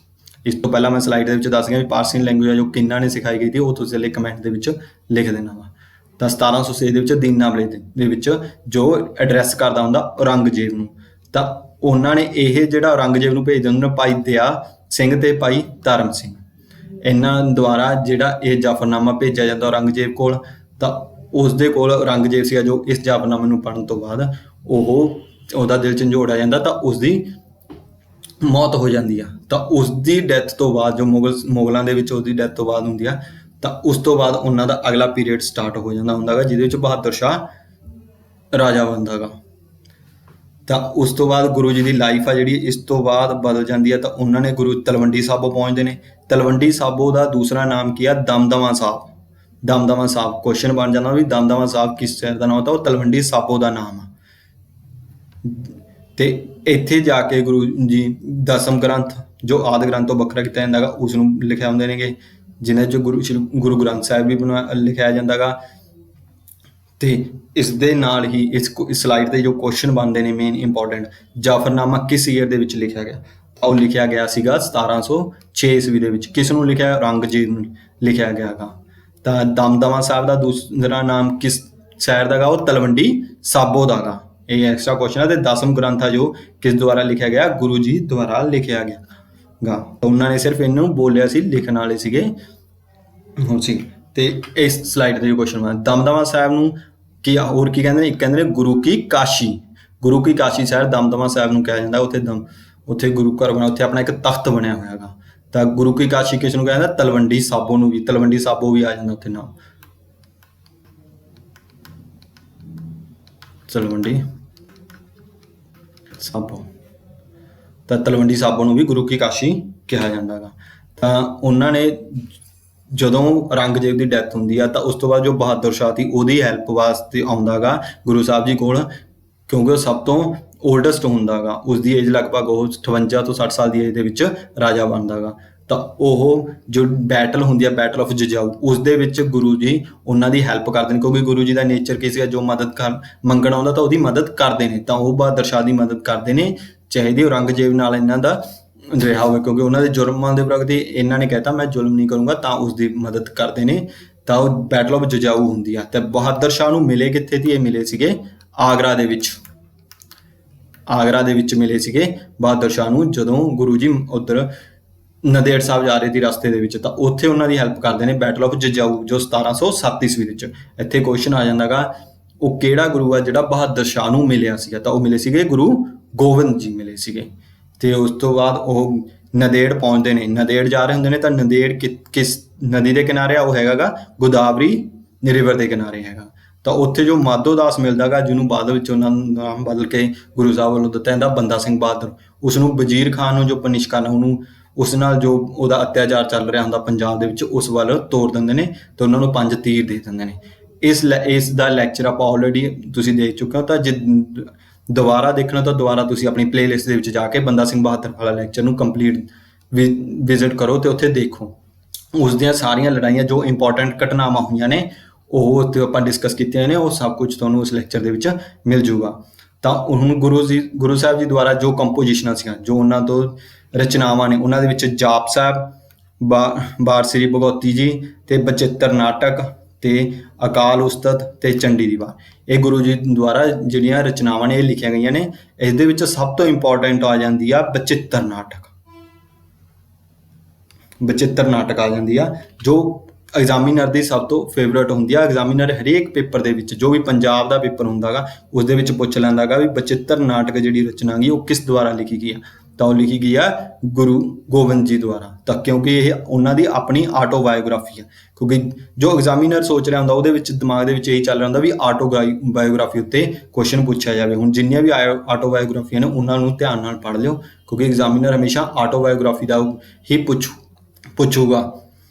ਇਸ ਤੋਂ ਪਹਿਲਾਂ ਮੈਂ ਸਲਾਈਡ ਦੇ ਵਿੱਚ ਦੱਸ ਗਿਆ ਵੀ ਪਾਰਸੀਅਨ ਲੈਂਗੁਏਜ ਆ ਜੋ ਕਿਹਨਾਂ ਨੇ ਸਿਖਾਈ ਗਈ ਸੀ, ਉਹ ਤੁਸੀਂ ਹਲੇ ਕਮੈਂਟ ਦੇ ਵਿੱਚ ਲਿਖ ਦੇਣਾ ਵਾ। ਤਾਂ 1706 ਦੇ ਵਿੱਚ ਦੀਨਾ ਬਲੇਜ਼ ਦੇ ਵਿੱਚ ਜੋ ਐਡਰੈਸ ਕਰਦਾ ਹੁੰਦਾ ਔਰੰਗਜ਼ੇਬ ਨੂੰ। ਤਾਂ ਉਹਨਾਂ ਨੇ ਇਹ ਜਿਹੜਾ ਔਰੰਗਜ਼ੇਬ ਨੂੰ ਭੇਜਦੇ ਉਹਨਾਂ ਨੇ ਭਾਈ ਦਇਆ ਸਿੰਘ ਤੇ ਭਾਈ ਧਰਮ ਸਿੰਘ, ਇਹਨਾਂ ਦੁਆਰਾ ਜਿਹੜਾ ਇਹ ਜ਼ਫ਼ਰਨਾਮਾ ਭੇਜਿਆ ਜਾਂਦਾ ਔਰੰਗਜ਼ੇਬ ਕੋਲ। ਤਾਂ ਉਸ ਦੇ ਕੋਲ ਔਰੰਗਜ਼ੇਬ ਸੀਗਾ ਜੋ ਇਸ ਜ਼ਫ਼ਰਨਾਮੇ ਨੂੰ ਪੜ੍ਹਨ ਤੋਂ ਬਾਅਦ ਉਹਦਾ ਦਿਲ ਝੰਜੋੜ ਜਾਂਦਾ, ਤਾਂ ਉਸਦੀ ਮੌਤ ਹੋ ਜਾਂਦੀ ਆ। ਤਾਂ ਉਸ ਦੀ ਡੈਥ ਤੋਂ ਬਾਅਦ ਜੋ ਮੁਗਲਾਂ ਦੇ ਵਿੱਚ ਉਹਦੀ ਡੈਥ ਤੋਂ ਬਾਅਦ ਹੁੰਦੀ ਆ, ਤਾਂ ਉਸ ਤੋਂ ਬਾਅਦ ਉਹਨਾਂ ਦਾ ਅਗਲਾ ਪੀਰੀਅਡ ਸਟਾਰਟ ਹੋ ਜਾਂਦਾ ਹੁੰਦਾ ਗਾ, ਜਿਹਦੇ ਵਿੱਚ ਬਹਾਦਰ ਸ਼ਾਹ ਰਾਜਾ ਬਣਦਾ ਗਾ। ਤਾਂ ਉਸ ਤੋਂ ਬਾਅਦ ਗੁਰੂ ਜੀ ਦੀ ਲਾਈਫ ਆ ਜਿਹੜੀ ਇਸ ਤੋਂ ਬਾਅਦ ਬਦਲ ਜਾਂਦੀ ਹੈ। ਤਾਂ ਉਹਨਾਂ ਨੇ ਗੁਰੂ ਤਲਵੰਡੀ ਸਾਬੋ ਪਹੁੰਚਦੇ ਨੇ। ਤਲਵੰਡੀ ਸਾਬੋ ਦਾ ਦੂਸਰਾ ਨਾਮ ਕੀ ਆ? ਦਮਦਮਾ ਸਾਹਿਬ। ਦਮਦਮਾ ਸਾਹਿਬ ਕੁਐਸਚਨ ਬਣ ਜਾਂਦਾ ਵੀ ਦਮਦਮਾ ਸਾਹਿਬ ਕਿਸ ਸ਼ਹਿਰ ਦਾ ਨਾਮ? ਤਾਂ ਉਹ ਤਲਵੰਡੀ ਸਾਬੋ ਦਾ ਨਾਮ ਆ। ਤੇ ਇੱਥੇ ਜਾ ਕੇ ਗੁਰੂ ਜੀ ਦਸਮ ਗ੍ਰੰਥ ਜੋ ਆਦਿ ਗ੍ਰੰਥ ਤੋਂ ਵੱਖਰਾ ਕੀਤਾ ਜਾਂਦਾ ਗਾ ਉਸ ਨੂੰ ਲਿਖਿਆ ਹੁੰਦੇ ਨੇਗੇ, ਜਿਨ੍ਹਾਂ 'ਚ ਗੁਰੂ ਗ੍ਰੰਥ ਸਾਹਿਬ ਵੀ ਲਿਖਿਆ ਜਾਂਦਾ ਗਾ। ਤੇ ਇਸ ਦੇ ਨਾਲ ਹੀ ਇਸ ਸਲਾਈਡ ਤੇ ਜੋ ਕੁਐਸਚਨ ਬਣਦੇ ਨੇ ਮੇਨ ਇੰਪੋਰਟੈਂਟ, ਜਾਫਰਨਾਮਾ ਕਿਸ ਈਅਰ ਦੇ ਵਿੱਚ ਲਿਖਿਆ ਗਿਆ? ਉਹ ਲਿਖਿਆ ਗਿਆ ਸੀਗਾ 1706 ਈਸਵੀ ਦੇ ਵਿੱਚ। ਕਿਸ ਨੂੰ ਲਿਖਿਆ? ਔਰੰਗਜ਼ੇਬ ਨੂੰ ਲਿਖਿਆ ਗਿਆ ਗਾ। ਤਾਂ ਦਮਦਮਾ ਸਾਹਿਬ ਦਾ ਦੂਸਰਾ ਨਾਮ ਕਿਸ ਸ਼ਹਿਰ ਦਾ ਗਾ? ਉਹ ਤਲਵੰਡੀ ਸਾਬੋ ਦਾ ਗਾ। ਇਹ ਐਕਸਟਰਾ ਕੁਐਸਚਨ ਹੈ। ਤੇ ਦਸਮ ਗ੍ਰੰਥ ਆ ਜੋ ਕਿਸ ਦੁਆਰਾ ਲਿਖਿਆ ਗਿਆ? ਗੁਰੂ ਜੀ ਦੁਆਰਾ ਲਿਖਿਆ ਗਿਆ ਗਾ। ਉਹਨਾਂ ਨੇ ਸਿਰਫ ਇਹਨੂੰ ਬੋਲਿਆ ਸੀ, ਲਿਖਣ ਵਾਲੇ ਸੀਗੇ ਹੁਣ ਸੀ। ਤੇ ਇਸ ਸਲਾਈਡ ਤੇ ਜੋ ਕੁਐਸਚਨ ਬਣਾ, ਦਮਦਮਾ ਸਾਹਿਬ ਨੂੰ ਕੀ ਹੋਰ ਕੀ ਕਹਿੰਦੇ ਨੇ? ਇੱਕ ਕਹਿੰਦੇ ਨੇ ਗੁਰੂ ਕੀ ਕਾਸ਼ੀ। ਗੁਰੂ ਕੀ ਕਾਸ਼ੀ ਸ਼ਹਿਰ ਦਮਦਮਾ ਸਾਹਿਬ ਨੂੰ ਕਿਹਾ ਜਾਂਦਾ। ਉੱਥੇ ਗੁਰੂ ਘਰ ਬਣਾ, ਉੱਥੇ ਆਪਣਾ ਇੱਕ ਤਖਤ ਬਣਿਆ ਹੋਇਆ ਗਾ। ਤਾਂ ਗੁਰੂ ਕੀ ਕਾਸ਼ੀ ਕਿਸ ਨੂੰ ਕਿਹਾ ਜਾਂਦਾ? ਤਲਵੰਡੀ ਸਾਬੋ ਨੂੰ ਵੀ। ਤਲਵੰਡੀ ਸਾਬੋ ਵੀ ਆ ਜਾਂਦਾ ਉੱਥੇ ਨਾਮ, ਤਲਵੰਡੀ ਸਾਬੋ। ਤਾਂ ਤਲਵੰਡੀ ਸਾਬੋ ਨੂੰ ਵੀ ਗੁਰੂ ਕੀ ਕਾਸ਼ੀ ਕਿਹਾ ਜਾਂਦਾ ਗਾ। ਤਾਂ ਉਹਨਾਂ ਨੇ ਜਦੋਂ ਔਰੰਗਜ਼ੇਬ ਦੀ ਡੈਥ ਹੁੰਦੀ ਆ ਤਾਂ ਉਸ ਤੋਂ ਬਾਅਦ ਜੋ ਬਹਾਦਰ ਸ਼ਾਹ ਸੀ ਉਹਦੀ ਹੈਲਪ ਵਾਸਤੇ ਆਉਂਦਾ ਗਾ ਗੁਰੂ ਸਾਹਿਬ ਜੀ ਕੋਲ, ਕਿਉਂਕਿ ਉਹ ਸਭ ਤੋਂ ਓਲਡੈਸਟ ਹੁੰਦਾ ਗਾ। ਉਸਦੀ ਏਜ ਲਗਭਗ ਉਹ 58 ਤੋਂ 60 ਸਾਲ ਦੀ ਏਜ ਦੇ ਵਿੱਚ ਰਾਜਾ ਬਣਦਾ ਗਾ। ਤਾਂ ਉਹ ਜੋ ਬੈਟਲ ਹੁੰਦੀ ਆ, ਬੈਟਲ ਆਫ ਜਜਾਊ, ਉਸ ਦੇ ਵਿੱਚ ਗੁਰੂ ਜੀ ਉਹਨਾਂ ਦੀ ਹੈਲਪ ਕਰਦੇ ਨੇ, ਕਿਉਂਕਿ ਗੁਰੂ ਜੀ ਦਾ ਨੇਚਰ ਕੀ ਸੀਗਾ? ਜੋ ਮਦਦ ਮੰਗਣ ਆਉਂਦਾ ਤਾਂ ਉਹਦੀ ਮਦਦ ਕਰਦੇ ਨੇ। ਤਾਂ ਉਹ ਬਹਾਦਰ ਸ਼ਾਹ ਦੀ ਮਦਦ ਕਰਦੇ ਨੇ, ਚਾਹੇ ਔਰੰਗਜ਼ੇਬ ਨਾਲ ਇਹਨਾਂ ਦਾ ਰਿਹਾ ਹੋਵੇ, ਕਿਉਂਕਿ ਉਹਨਾਂ ਦੇ ਜੁਰਮਾਂ ਦੇ ਪ੍ਰਤੀ ਇਹਨਾਂ ਨੇ ਕਹਿਤਾ ਮੈਂ ਜ਼ੁਲਮ ਨਹੀਂ ਕਰੂੰਗਾ, ਤਾਂ ਉਸ ਦੀ ਮਦਦ ਕਰਦੇ ਨੇ। ਤਾਂ ਉਹ ਬੈਟਲ ਆਫ ਜਜਾਊ ਹੁੰਦੀ ਆ। ਤੇ ਬਹਾਦਰ ਸ਼ਾਹ ਨੂੰ ਮਿਲੇ ਕਿੱਥੇ ਸੀ? ਇਹ ਮਿਲੇ ਸੀਗੇ ਆਗਰਾ ਦੇ ਵਿੱਚ। ਆਗਰਾ ਦੇ ਵਿੱਚ ਮਿਲੇ ਸੀਗੇ ਬਹਾਦਰ ਸ਼ਾਹ ਨੂੰ, ਜਦੋਂ ਗੁਰੂ ਜੀ ਉੱਧਰ ਨੰਦੇੜ ਸਾਹਿਬ ਜਾ ਰਹੇ ਸੀ ਰਸਤੇ ਦੇ ਵਿੱਚ। ਤਾਂ ਉੱਥੇ ਉਹਨਾਂ ਦੀ ਹੈਲਪ ਕਰਦੇ ਨੇ। ਬੈਟਲ ਆਫ ਜਜਾਊ ਜੋ 1707 ਈਸਵੀ ਵਿੱਚ। ਇੱਥੇ ਕੁਐਸਚਨ ਆ ਜਾਂਦਾ ਗਾ ਉਹ ਕਿਹੜਾ ਗੁਰੂ ਆ ਜਿਹੜਾ ਬਹਾਦਰ ਸ਼ਾਹ ਨੂੰ ਮਿਲਿਆ ਸੀਗਾ? ਤਾਂ ਉਹ ਮਿਲੇ ਸੀਗੇ ਗੁਰੂ ਗੋਬਿੰਦ ਜੀ ਮਿਲੇ ਸੀਗੇ। ਤੇ ਉਸ ਤੋਂ ਬਾਅਦ ਉਹ ਨੰਦੇੜ ਪਹੁੰਚਦੇ ਨੇ। ਨੰਦੇੜ ਜਾ ਰਹੇ ਹੁੰਦੇ ਨੇ। ਤਾਂ ਨੰਦੇੜ ਕਿਸ ਨਦੀ ਦੇ ਕਿਨਾਰੇ ਆ? ਉਹ ਹੈਗਾ ਗਾ ਗੋਦਾਵਰੀ ਰਿਵਰ ਦੇ ਕਿਨਾਰੇ ਹੈਗਾ। ਤਾਂ ਉੱਥੇ ਜੋ ਮਾਧੋ ਦਾਸ ਮਿਲਦਾ ਗਾ, ਜਿਹਨੂੰ ਬਾਅਦ ਵਿੱਚ ਉਹਨਾਂ ਨੂੰ ਨਾਮ ਬਦਲ ਕੇ ਗੁਰੂ ਸਾਹਿਬ ਵੱਲੋਂ ਦਿੱਤਾ ਜਾਂਦਾ ਬੰਦਾ ਸਿੰਘ ਬਹਾਦਰ, ਉਸ ਨੂੰ ਵਜ਼ੀਰ ਖਾਨ ਨੂੰ ਜੋ ਕਨਿਸ਼ਕਾ ਉਹਨੂੰ ਉਸ ਨਾਲ ਜੋ ਉਹਦਾ ਅਤਿਆਚਾਰ ਚੱਲ ਰਿਹਾ ਹੁੰਦਾ ਪੰਜਾਬ ਦੇ ਵਿੱਚ ਉਸ ਵੱਲ ਤੋਰ ਦਿੰਦੇ ਨੇ ਤੇ ਉਹਨਾਂ ਨੂੰ 5 ਤੀਰ ਦੇ ਦਿੰਦੇ ਨੇ। ਇਸ ਦਾ ਲੈਕਚਰ ਆਪਾਂ ਆਲਰੇਡੀ ਤੁਸੀਂ ਦੇਖ ਚੁੱਕੇ ਹੋ। ਤਾਂ ਜੇ ਦੁਬਾਰਾ ਦੇਖਣਾ ਤਾਂ ਦੁਬਾਰਾ ਤੁਸੀਂ ਆਪਣੀ ਪਲੇਲਿਸਟ ਦੇ ਵਿੱਚ ਜਾ ਕੇ ਬੰਦਾ ਸਿੰਘ ਬਹਾਦਰ ਵਾਲਾ ਲੈਕਚਰ ਨੂੰ ਕੰਪਲੀਟ ਵਿਜ਼ਿਟ ਕਰੋ ਤੇ ਉੱਥੇ ਦੇਖੋ ਉਸ ਦੀਆਂ ਸਾਰੀਆਂ ਲੜਾਈਆਂ ਜੋ ਇੰਪੋਰਟੈਂਟ ਘਟਨਾਵਾਂ ਹੋਈਆਂ ਨੇ ਉਹ ਉੱਥੇ ਆਪਾਂ ਡਿਸਕਸ ਕੀਤੀਆਂ ਨੇ। ਉਹ ਸਭ ਕੁਝ ਤੁਹਾਨੂੰ ਉਸ ਲੈਕਚਰ ਦੇ ਵਿੱਚ ਮਿਲ ਜੂਗਾ। ਤਾਂ ਹੁਣ ਗੁਰੂ ਸਾਹਿਬ ਜੀ ਦੁਆਰਾ ਜੋ ਕੰਪੋਜੀਸ਼ਨਾਂ ਸੀਗੀਆਂ, ਜੋ ਉਹਨਾਂ ਤੋਂ ਰਚਨਾਵਾਂ ਨੇ, ਉਹਨਾਂ ਦੇ ਵਿੱਚ ਜਾਪ ਸਾਹਿਬ, ਬਾਰ ਸ੍ਰੀ ਭਗਉਤੀ ਜੀ ਤੇ ਬਚਿੱਤਰ ਨਾਟਕ ਤੇ ਅਕਾਲ ਉਸਤਤ ਤੇ ਚੰਡੀ ਦੀ ਵਾਰ, ਇਹ ਗੁਰੂ ਜੀ ਦੁਆਰਾ ਜਿਹੜੀਆਂ ਰਚਨਾਵਾਂ ਨੇ ਇਹ ਲਿਖੀਆਂ ਗਈਆਂ ਨੇ। ਇਸ ਦੇ ਵਿੱਚ ਸਭ ਤੋਂ ਇੰਪੋਰਟੈਂਟ ਆ ਜਾਂਦੀ ਆ ਬਚਿੱਤਰ ਨਾਟਕ। ਬਚਿੱਤਰ ਨਾਟਕ ਆ ਜਾਂਦੀ ਆ ਜੋ ਐਗਜ਼ਾਮੀਨਰ ਦੀ ਸਭ ਤੋਂ ਫੇਵਰਟ ਹੁੰਦੀ ਆ। ਐਗਜ਼ਾਮੀਨਰ ਹਰੇਕ ਪੇਪਰ ਦੇ ਵਿੱਚ, ਜੋ ਵੀ ਪੰਜਾਬ ਦਾ ਪੇਪਰ ਹੁੰਦਾ ਗਾ ਉਸ ਦੇ ਵਿੱਚ ਪੁੱਛ ਲੈਂਦਾ ਗਾ ਵੀ ਬਚਿੱਤਰ ਨਾਟਕ ਜਿਹੜੀ ਰਚਨਾ ਗਈ ਉਹ ਕਿਸ ਦੁਆਰਾ ਲਿਖੀ ਗਈ ਆ? ਤਾਂ ਉਹ ਲਿਖੀ ਗਈ ਆ ਗੁਰੂ ਗੋਬਿੰਦ ਜੀ ਦੁਆਰਾ। ਤਾਂ ਕਿਉਂਕਿ ਇਹ ਉਹਨਾਂ ਦੀ ਆਪਣੀ ਆਟੋਬਾਇਓਗ੍ਰਾਫੀ ਆ, ਕਿਉਂਕਿ ਜੋ ਐਗਜ਼ਾਮੀਨਰ ਸੋਚ ਰਿਹਾ ਹੁੰਦਾ ਉਹਦੇ ਵਿੱਚ ਦਿਮਾਗ ਦੇ ਵਿੱਚ ਇਹੀ ਚੱਲ ਰਿਹਾ ਹੁੰਦਾ ਵੀ ਆਟੋਬਾਇਓਗ੍ਰਾਫੀ ਉੱਤੇ ਕੁਐਸਚਨ ਪੁੱਛਿਆ ਜਾਵੇ। ਹੁਣ ਜਿੰਨੀਆਂ ਵੀ ਆਟੋਬਾਇਓਗ੍ਰਾਫੀਆਂ ਨੇ ਉਹਨਾਂ ਨੂੰ ਧਿਆਨ ਨਾਲ ਪੜ੍ਹ ਲਿਓ, ਕਿਉਂਕਿ ਐਗਜ਼ਾਮੀਨਰ ਹਮੇਸ਼ਾ ਆਟੋਬਾਇਓਗ੍ਰਾਫੀ ਦਾ ਹੀ ਪੁੱਛੂਗਾ।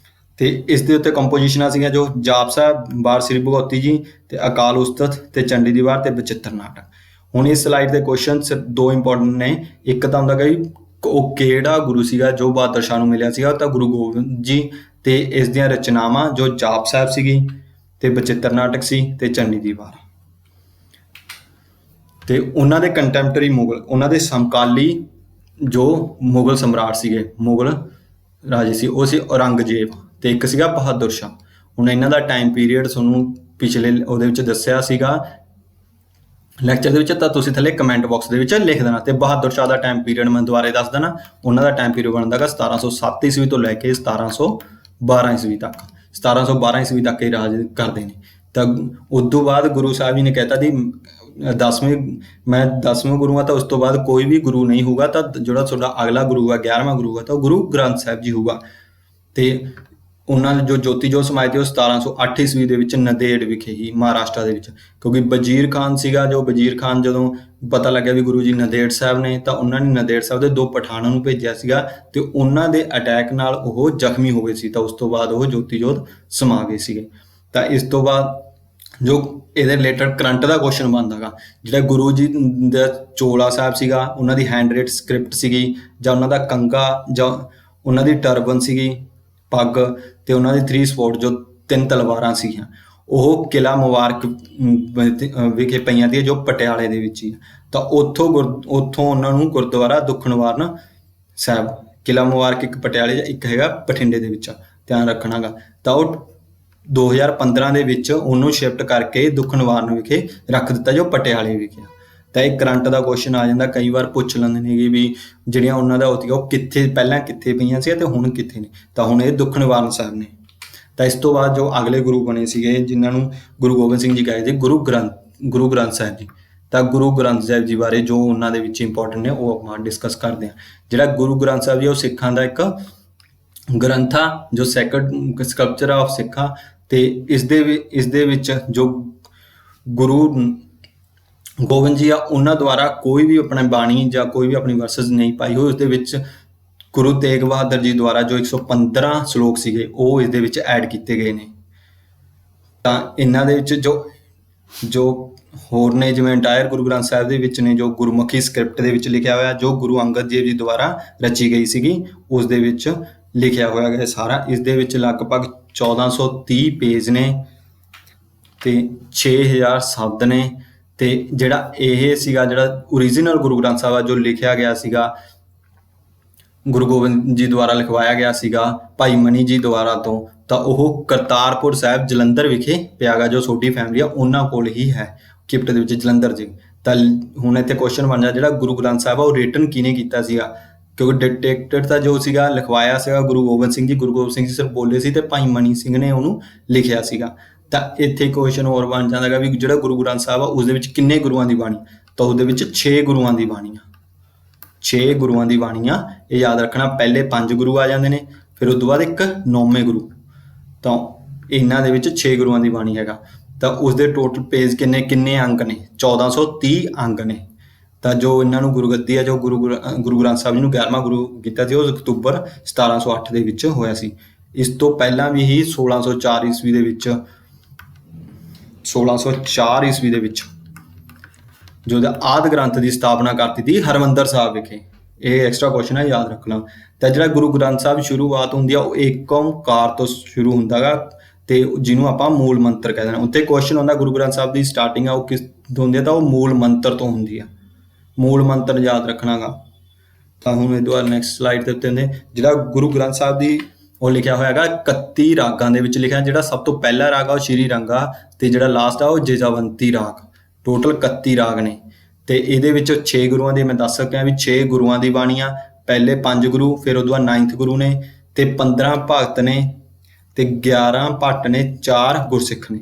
ਤੇ ਇਸ ਦੇ ਉੱਤੇ ਕੰਪੋਜੀਸ਼ਨਾਂ ਸੀਗੀਆਂ ਜੋ ਜਾਪ ਸਾਹਿਬ, ਬਾਰ ਸ੍ਰੀ ਭਗਉਤੀ ਜੀ ਤੇ ਅਕਾਲ ਉਸਤਤ ਤੇ ਚੰਡੀ ਦੀ ਵਾਰ ਤੇ ਬਚਿੱਤਰ ਨਾਟਕ। ਹੁਣ ਇਸ ਸਲਾਈਡ ਦੇ ਕੁਐਸਚਨ ਦੋ ਇੰਪੋਰਟੈਂਟ ਨੇ। ਇੱਕ ਤਾਂ ਹੁੰਦਾ ਕਿ ਉਹ ਕਿਹੜਾ ਗੁਰੂ ਸੀਗਾ ਜੋ ਬਹਾਦਰ ਸ਼ਾਹ ਨੂੰ ਮਿਲਿਆ ਸੀਗਾ? ਤਾਂ ਗੁਰੂ ਗੋਬਿੰਦ ਜੀ। ਤੇ ਇਸ ਦੀਆਂ ਰਚਨਾਵਾਂ ਜੋ ਜਾਪ ਸਾਹਿਬ ਸੀਗੀ ਤੇ ਬਚਿੱਤਰ ਨਾਟਕ ਸੀ ਤੇ ਚੰਡੀ ਦੀ ਵਾਰ। ਤੇ ਉਹਨਾਂ ਦੇ ਕੰਟੈਂਪਰਰੀ ਮੁਗਲ, ਉਹਨਾਂ ਦੇ ਸਮਕਾਲੀ ਜੋ ਮੁਗਲ ਸਮਰਾਟ ਸੀਗੇ, ਮੁਗਲ ਰਾਜੇ ਸੀ, ਉਹ ਸੀ ਔਰੰਗਜ਼ੇਬ ਤੇ ਇੱਕ ਸੀਗਾ ਬਹਾਦਰ ਸ਼ਾਹ। ਹੁਣ ਇਹਨਾਂ ਦਾ ਟਾਈਮ ਪੀਰੀਅਡ ਤੁਹਾਨੂੰ ਪਿਛਲੇ ਉਹਦੇ ਵਿੱਚ ਦੱਸਿਆ ਸੀਗਾ ਲੈਕਚਰ ਦੇ ਵਿੱਚ, ਤਾਂ ਤੁਸੀਂ ਥੱਲੇ ਕਮੈਂਟ ਬਾਕਸ ਦੇ ਵਿੱਚ ਲਿਖ ਦੇਣਾ। ਤੇ ਬਹਾਦਰ ਸ਼ਾਹ ਦਾ ਟਾਈਮ ਪੀਰੀਅਡ ਮੈਂ ਦੁਬਾਰੇ ਦੱਸ ਦੇਣਾ। ਉਹਨਾਂ ਦਾ ਟਾਈਮ ਪੀਰੀਅਡ ਬਣਦਾ ਗਾ 1707 ਈਸਵੀ ਤੋਂ ਲੈ ਕੇ 1712 ਈਸਵੀ ਤੱਕ। 1712 ਈਸਵੀ ਤੱਕ ਇਹ ਰਾਜ ਕਰਦੇ ਨੇ। ਤਾਂ ਉਸ ਤੋਂ ਬਾਅਦ ਗੁਰੂ ਸਾਹਿਬ ਜੀ ਨੇ ਕਹਿਤਾ ਜੀ ਮੈਂ 10ਵੇਂ ਗੁਰੂ ਹਾਂ, ਤਾਂ ਉਸ ਤੋਂ ਬਾਅਦ ਕੋਈ ਵੀ ਗੁਰੂ ਨਹੀਂ ਹੋਊਗਾ। ਤਾਂ ਜਿਹੜਾ ਤੁਹਾਡਾ ਅਗਲਾ ਗੁਰੂ ਹੈ 11ਵਾਂ ਗੁਰੂ ਹੈ ਤਾਂ ਉਹ ਗੁਰੂ ਗ੍ਰੰਥ ਸਾਹਿਬ ਜੀ ਹੋਊਗਾ। ਤੇ ਉਹਨਾਂ ਜੋ ਜੋਤੀ ਜੋਤ ਸਮਾਏ ਤੇ ਉਹ 1708 ਈਸਵੀ ਦੇ ਵਿੱਚ ਨੰਦੇੜ ਵਿਖੇ ਹੀ ਮਹਾਰਾਸ਼ਟਰ ਦੇ ਵਿੱਚ, ਕਿਉਂਕਿ ਵਜ਼ੀਰ ਖਾਨ ਸੀਗਾ, ਜੋ ਵਜ਼ੀਰ ਖਾਨ ਜਦੋਂ ਪਤਾ ਲੱਗਿਆ ਵੀ ਗੁਰੂ ਜੀ ਨੰਦੇੜ ਸਾਹਿਬ ਨੇ, ਤਾਂ ਉਹਨਾਂ ਨੇ ਨੰਦੇੜ ਸਾਹਿਬ ਦੇ 2 ਪਠਾਣਾਂ ਨੂੰ ਭੇਜਿਆ ਸੀਗਾ ਤੇ ਉਹਨਾਂ ਦੇ ਅਟੈਕ ਨਾਲ ਉਹ ਜ਼ਖਮੀ ਹੋ ਗਏ ਸੀ, ਤਾਂ ਉਸ ਤੋਂ ਬਾਅਦ ਉਹ ਜੋਤੀ ਜੋਤ ਸਮਾ ਗਏ ਸੀਗੇ। ਤਾਂ ਇਸ ਤੋਂ ਬਾਅਦ ਜੋ ਇਹਦੇ ਰਿਲੇਟਡ ਕਰੰਟ ਦਾ ਕੁਐਸਚਨ ਬਣਦਾ ਗਾ, ਜਿਹੜਾ ਗੁਰੂ ਜੀ ਦਾ ਚੋਲਾ ਸਾਹਿਬ ਸੀਗਾ, ਉਹਨਾਂ ਦੀ ਹੈਂਡ ਰੇਟ ਸਕ੍ਰਿਪਟ ਸੀਗੀ, ਜਾਂ ਉਹਨਾਂ ਦਾ ਕੰਗਾ, ਜਾਂ ਉਹਨਾਂ ਦੀ ਟਰਬਨ ਸੀਗੀ ਪੱਗ, ਤੇ ਉਹਨਾਂ ਦੀ 3 ਸਪੋਰਟ ਜੋ 3 ਤਲਵਾਰਾਂ ਸੀਗੀਆਂ, ਉਹ ਕਿਲ੍ਹਾ ਮੁਬਾਰਕ ਵਿਖੇ ਪਈਆਂ ਤੀ, ਜੋ ਪਟਿਆਲੇ ਦੇ ਵਿੱਚ ਹੀ। ਤਾਂ ਉੱਥੋਂ ਉਹਨਾਂ ਨੂੰ ਗੁਰਦੁਆਰਾ ਦੁੱਖ ਨਿਵਾਰਨ ਸਾਹਿਬ, ਕਿਲ੍ਹਾ ਮੁਬਾਰਕ ਇੱਕ ਪਟਿਆਲੇ 'ਚ, ਇੱਕ ਹੈਗਾ ਬਠਿੰਡੇ ਦੇ ਵਿੱਚ, ਧਿਆਨ ਰੱਖਣਾ ਗਾ। ਤਾਂ ਉਹ 2015 ਦੇ ਵਿੱਚ ਉਹਨੂੰ ਸ਼ਿਫਟ ਕਰਕੇ ਦੁੱਖ ਨਿਵਾਰਨ ਵਿਖੇ ਰੱਖ ਦਿੱਤਾ, ਜੋ ਪਟਿਆਲੇ ਵਿਖੇ। ਤਾਂ ਇਹ ਕਰੰਟ ਦਾ ਕੁਐਸਚਨ ਆ ਜਾਂਦਾ, ਕਈ ਵਾਰ ਪੁੱਛ ਲੈਂਦੇ ਨੇਗੇ ਵੀ ਜਿਹੜੀਆਂ ਉਹਨਾਂ ਦਾ ਉਹ ਕਿੱਥੇ ਪਹਿਲਾਂ ਕਿੱਥੇ ਪਈਆਂ ਸੀ ਤੇ ਹੁਣ ਕਿੱਥੇ ਨੇ, ਤਾਂ ਹੁਣ ਇਹ ਦੁੱਖ ਨਿਵਾਰਨ ਸਾਹਿਬ ਨੇ। ਤਾਂ ਇਸ ਤੋਂ ਬਾਅਦ ਜੋ ਅਗਲੇ ਗੁਰੂ ਬਣੇ ਸੀਗੇ, ਜਿਨ੍ਹਾਂ ਨੂੰ ਗੁਰੂ ਗੋਬਿੰਦ ਸਿੰਘ ਜੀ ਕਹੇ ਸੀ, ਗੁਰੂ ਗ੍ਰੰਥ ਸਾਹਿਬ ਜੀ। ਤਾਂ ਗੁਰੂ ਗ੍ਰੰਥ ਸਾਹਿਬ ਜੀ ਬਾਰੇ ਜੋ ਉਹਨਾਂ ਦੇ ਵਿੱਚ ਇੰਪੋਰਟੈਂਟ ਨੇ ਉਹ ਆਪਾਂ ਡਿਸਕਸ ਕਰਦੇ ਹਾਂ। ਜਿਹੜਾ ਗੁਰੂ ਗ੍ਰੰਥ ਸਾਹਿਬ ਜੀ ਉਹ ਸਿੱਖਾਂ ਦਾ ਇੱਕ ਗ੍ਰੰਥ ਆ, ਜੋ ਸੈਕਰਡ ਸਕ੍ਰਿਪਚਰ ਆਫ ਸਿੱਖਾਂ, ਤੇ ਇਸ ਦੇ ਵਿੱਚ ਜੋ ਗੁਰੂ ਗੋਬਿੰਦ ਜੀ ਆ, ਉਹਨਾਂ ਦੁਆਰਾ ਕੋਈ ਵੀ ਆਪਣਾ ਬਾਣੀ ਜਾਂ ਕੋਈ ਵੀ ਆਪਣੀ ਵਰਸਸ ਨਹੀਂ ਪਾਈ ਹੋਈ। ਉਸ ਦੇ ਵਿੱਚ ਗੁਰੂ ਤੇਗ ਬਹਾਦਰ ਜੀ ਦੁਆਰਾ ਜੋ 115 ਸ਼ਲੋਕ ਸੀਗੇ ਉਹ ਇਸ ਦੇ ਵਿੱਚ ਐਡ ਕੀਤੇ ਗਏ ਨੇ। ਤਾਂ ਇਹਨਾਂ ਦੇ ਵਿੱਚ ਜੋ ਹੋਰ ਨੇ, ਜਿਵੇਂ ਇੰਟਾਇਰ ਗੁਰੂ ਗ੍ਰੰਥ ਸਾਹਿਬ ਦੇ ਵਿੱਚ ਨੇ, ਜੋ ਗੁਰਮੁਖੀ ਸਕ੍ਰਿਪਟ ਦੇ ਵਿੱਚ ਲਿਖਿਆ ਹੋਇਆ, ਜੋ ਗੁਰੂ ਅੰਗਦ ਦੇਵ ਜੀ ਦੁਆਰਾ ਰਚੀ ਗਈ ਸੀਗੀ, ਉਸ ਦੇ ਵਿੱਚ ਲਿਖਿਆ ਹੋਇਆ ਗਿਆ ਸਾਰਾ। ਇਸ ਦੇ ਵਿੱਚ ਲਗਭਗ 1430 ਪੇਜ ਨੇ ਤੇ 6000 ਸ਼ਬਦ ਨੇ। ਤੇ ਜਿਹੜਾ ਇਹ ਸੀਗਾ, ਜਿਹੜਾ ਓਰੀਜਨਲ ਗੁਰੂ ਗ੍ਰੰਥ ਸਾਹਿਬ ਆ, ਜੋ ਲਿਖਿਆ ਗਿਆ ਸੀਗਾ, ਗੁਰੂ ਗੋਬਿੰਦ ਜੀ ਦੁਆਰਾ ਲਿਖਵਾਇਆ ਗਿਆ ਸੀਗਾ ਭਾਈ ਮਨੀ ਜੀ ਦੁਆਰਾ ਤੋਂ, ਤਾਂ ਉਹ ਕਰਤਾਰਪੁਰ ਸਾਹਿਬ ਜਲੰਧਰ ਵਿਖੇ ਪਿਆ ਗਾ, ਜੋ ਛੋਟੀ ਫੈਮਿਲੀ ਆ ਉਹਨਾਂ ਕੋਲ ਹੀ ਹੈ, ਗਿਫਟ ਦੇ ਵਿੱਚ ਜਲੰਧਰ ਜੀ। ਤਾਂ ਹੁਣ ਇੱਥੇ ਕੁਐਸਚਨ ਬਣ ਜਾਂਦਾ, ਜਿਹੜਾ ਗੁਰੂ ਗ੍ਰੰਥ ਸਾਹਿਬ ਆ ਉਹ ਰਿਟਨ ਕਿਹਨੇ ਕੀਤਾ ਸੀਗਾ, ਕਿਉਂਕਿ ਡਿਕਟੇਟਰ ਤਾਂ ਜੋ ਸੀਗਾ ਲਿਖਵਾਇਆ ਸੀਗਾ ਗੁਰੂ ਗੋਬਿੰਦ ਸਿੰਘ ਜੀ। ਗੁਰੂ ਗੋਬਿੰਦ ਸਿੰਘ ਜੀ ਸਿਰਫ ਬੋਲੇ ਸੀ ਤੇ ਭਾਈ ਮਨੀ ਸਿੰਘ ਨੇ ਉਹਨੂੰ ਲਿਖਿਆ ਸੀਗਾ। ਤਾਂ ਇੱਥੇ ਕੁਐਸਚਨ ਹੋਰ ਬਣ ਜਾਂਦਾ ਗਾ ਵੀ ਜਿਹੜਾ ਗੁਰੂ ਗ੍ਰੰਥ ਸਾਹਿਬ ਆ ਉਸ ਦੇ ਵਿੱਚ ਕਿੰਨੇ ਗੁਰੂਆਂ ਦੀ ਬਾਣੀ, ਤਾਂ ਉਹਦੇ ਵਿੱਚ 6 ਗੁਰੂਆਂ ਦੀ ਬਾਣੀ ਆ, 6 ਗੁਰੂਆਂ ਦੀ ਬਾਣੀ ਆ। ਇਹ ਯਾਦ ਰੱਖਣਾ, ਪਹਿਲੇ 5 ਗੁਰੂ ਆ ਜਾਂਦੇ ਨੇ, ਫਿਰ ਉਸ ਤੋਂ ਬਾਅਦ ਇੱਕ 9ਵੇਂ ਗੁਰੂ। ਤਾਂ ਇਹਨਾਂ ਦੇ ਵਿੱਚ 6 ਗੁਰੂਆਂ ਦੀ ਬਾਣੀ ਹੈਗਾ। ਤਾਂ ਉਸਦੇ ਟੋਟਲ ਪੇਜ ਕਿੰਨੇ ਅੰਕ ਨੇ, 1430 ਅੰਕ ਨੇ। ਤਾਂ ਜੋ ਇਹਨਾਂ ਨੂੰ ਗੁਰਗੱਦੀ ਆ, ਜੋ ਗੁਰੂ ਗ੍ਰੰਥ ਸਾਹਿਬ ਜੀ ਨੂੰ 11ਵਾਂ ਗੁਰੂ ਕੀਤਾ ਸੀ, ਉਹ ਅਕਤੂਬਰ 1708 ਦੇ ਵਿੱਚ ਹੋਇਆ ਸੀ। ਇਸ ਤੋਂ ਪਹਿਲਾਂ ਵੀ ਹੀ 1604 ਈਸਵੀ ਦੇ ਵਿੱਚ ਜੋ ਆਦਿ ਗ੍ਰੰਥ ਦੀ ਸਥਾਪਨਾ ਕਰਤੀ ਸੀ ਹਰਿਮੰਦਰ ਸਾਹਿਬ ਵਿਖੇ। ਇਹ ਐਕਸਟਰਾ ਕੁਐਸਚਨ ਹੈ, ਯਾਦ ਰੱਖਣਾ। ਤਾਂ ਜਿਹੜਾ ਗੁਰੂ ਗ੍ਰੰਥ ਸਾਹਿਬ ਸ਼ੁਰੂਆਤ ਹੁੰਦੀ ਆ ਉਹ ਏਕ ਓਂਕਾਰ ਤੋਂ ਸ਼ੁਰੂ ਹੁੰਦਾ ਗਾ, ਤੇ ਜਿਹਨੂੰ ਆਪਾਂ ਮੂਲ ਮੰਤਰ ਕਹਿੰਦੇ ਨੇ। ਉੱਤੇ ਕੁਐਸਚਨ ਆਉਂਦਾ ਗੁਰੂ ਗ੍ਰੰਥ ਸਾਹਿਬ ਦੀ ਸਟਾਰਟਿੰਗ ਆ ਉਹ ਕਿਸ ਤੋਂ ਹੁੰਦੀ ਆ, ਤਾਂ ਉਹ ਮੂਲ ਮੰਤਰ ਤੋਂ ਹੁੰਦੀ ਆ। ਮੂਲ ਮੰਤਰ ਯਾਦ ਰੱਖਣਾ ਗਾ। ਤਾਂ ਹੁਣ ਇਹਦੇ ਬਾਅਦ ਨੈਕਸਟ ਸਲਾਈਡ ਦੇ ਉੱਤੇ ਹੁੰਦੇ, ਜਿਹੜਾ ਗੁਰੂ ਗ੍ਰੰਥ ਸਾਹਿਬ ਦੀ ਉਹ ਲਿਖਿਆ ਹੋਇਆ ਹੈਗਾ 31 ਰਾਗਾਂ ਦੇ ਵਿੱਚ ਲਿਖਿਆ। ਜਿਹੜਾ ਸਭ ਤੋਂ ਪਹਿਲਾ ਰਾਗ ਆ ਉਹ ਸ਼੍ਰੀ ਰੰਗਾ, ਤੇ ਜਿਹੜਾ ਲਾਸਟ ਆ ਉਹ ਜੇਜਾਵੰਤੀ ਰਾਗ। ਟੋਟਲ 31 ਰਾਗ ਨੇ। ਤੇ ਇਹਦੇ ਵਿੱਚ 6 ਗੁਰੂਆਂ ਦੇ ਮੈਂ ਦੱਸ ਸਕਿਆ ਵੀ 6 ਗੁਰੂਆਂ ਦੀ ਬਾਣੀ ਆ। ਪਹਿਲੇ 5 ਗੁਰੂ, ਫਿਰ ਉਹਦੇ ਬਾਅਦ 9th ਗੁਰੂ ਨੇ, ਤੇ 15 ਭਗਤ ਨੇ, ਤੇ 11 ਭੱਟ ਨੇ, 4 ਗੁਰਸਿੱਖ ਨੇ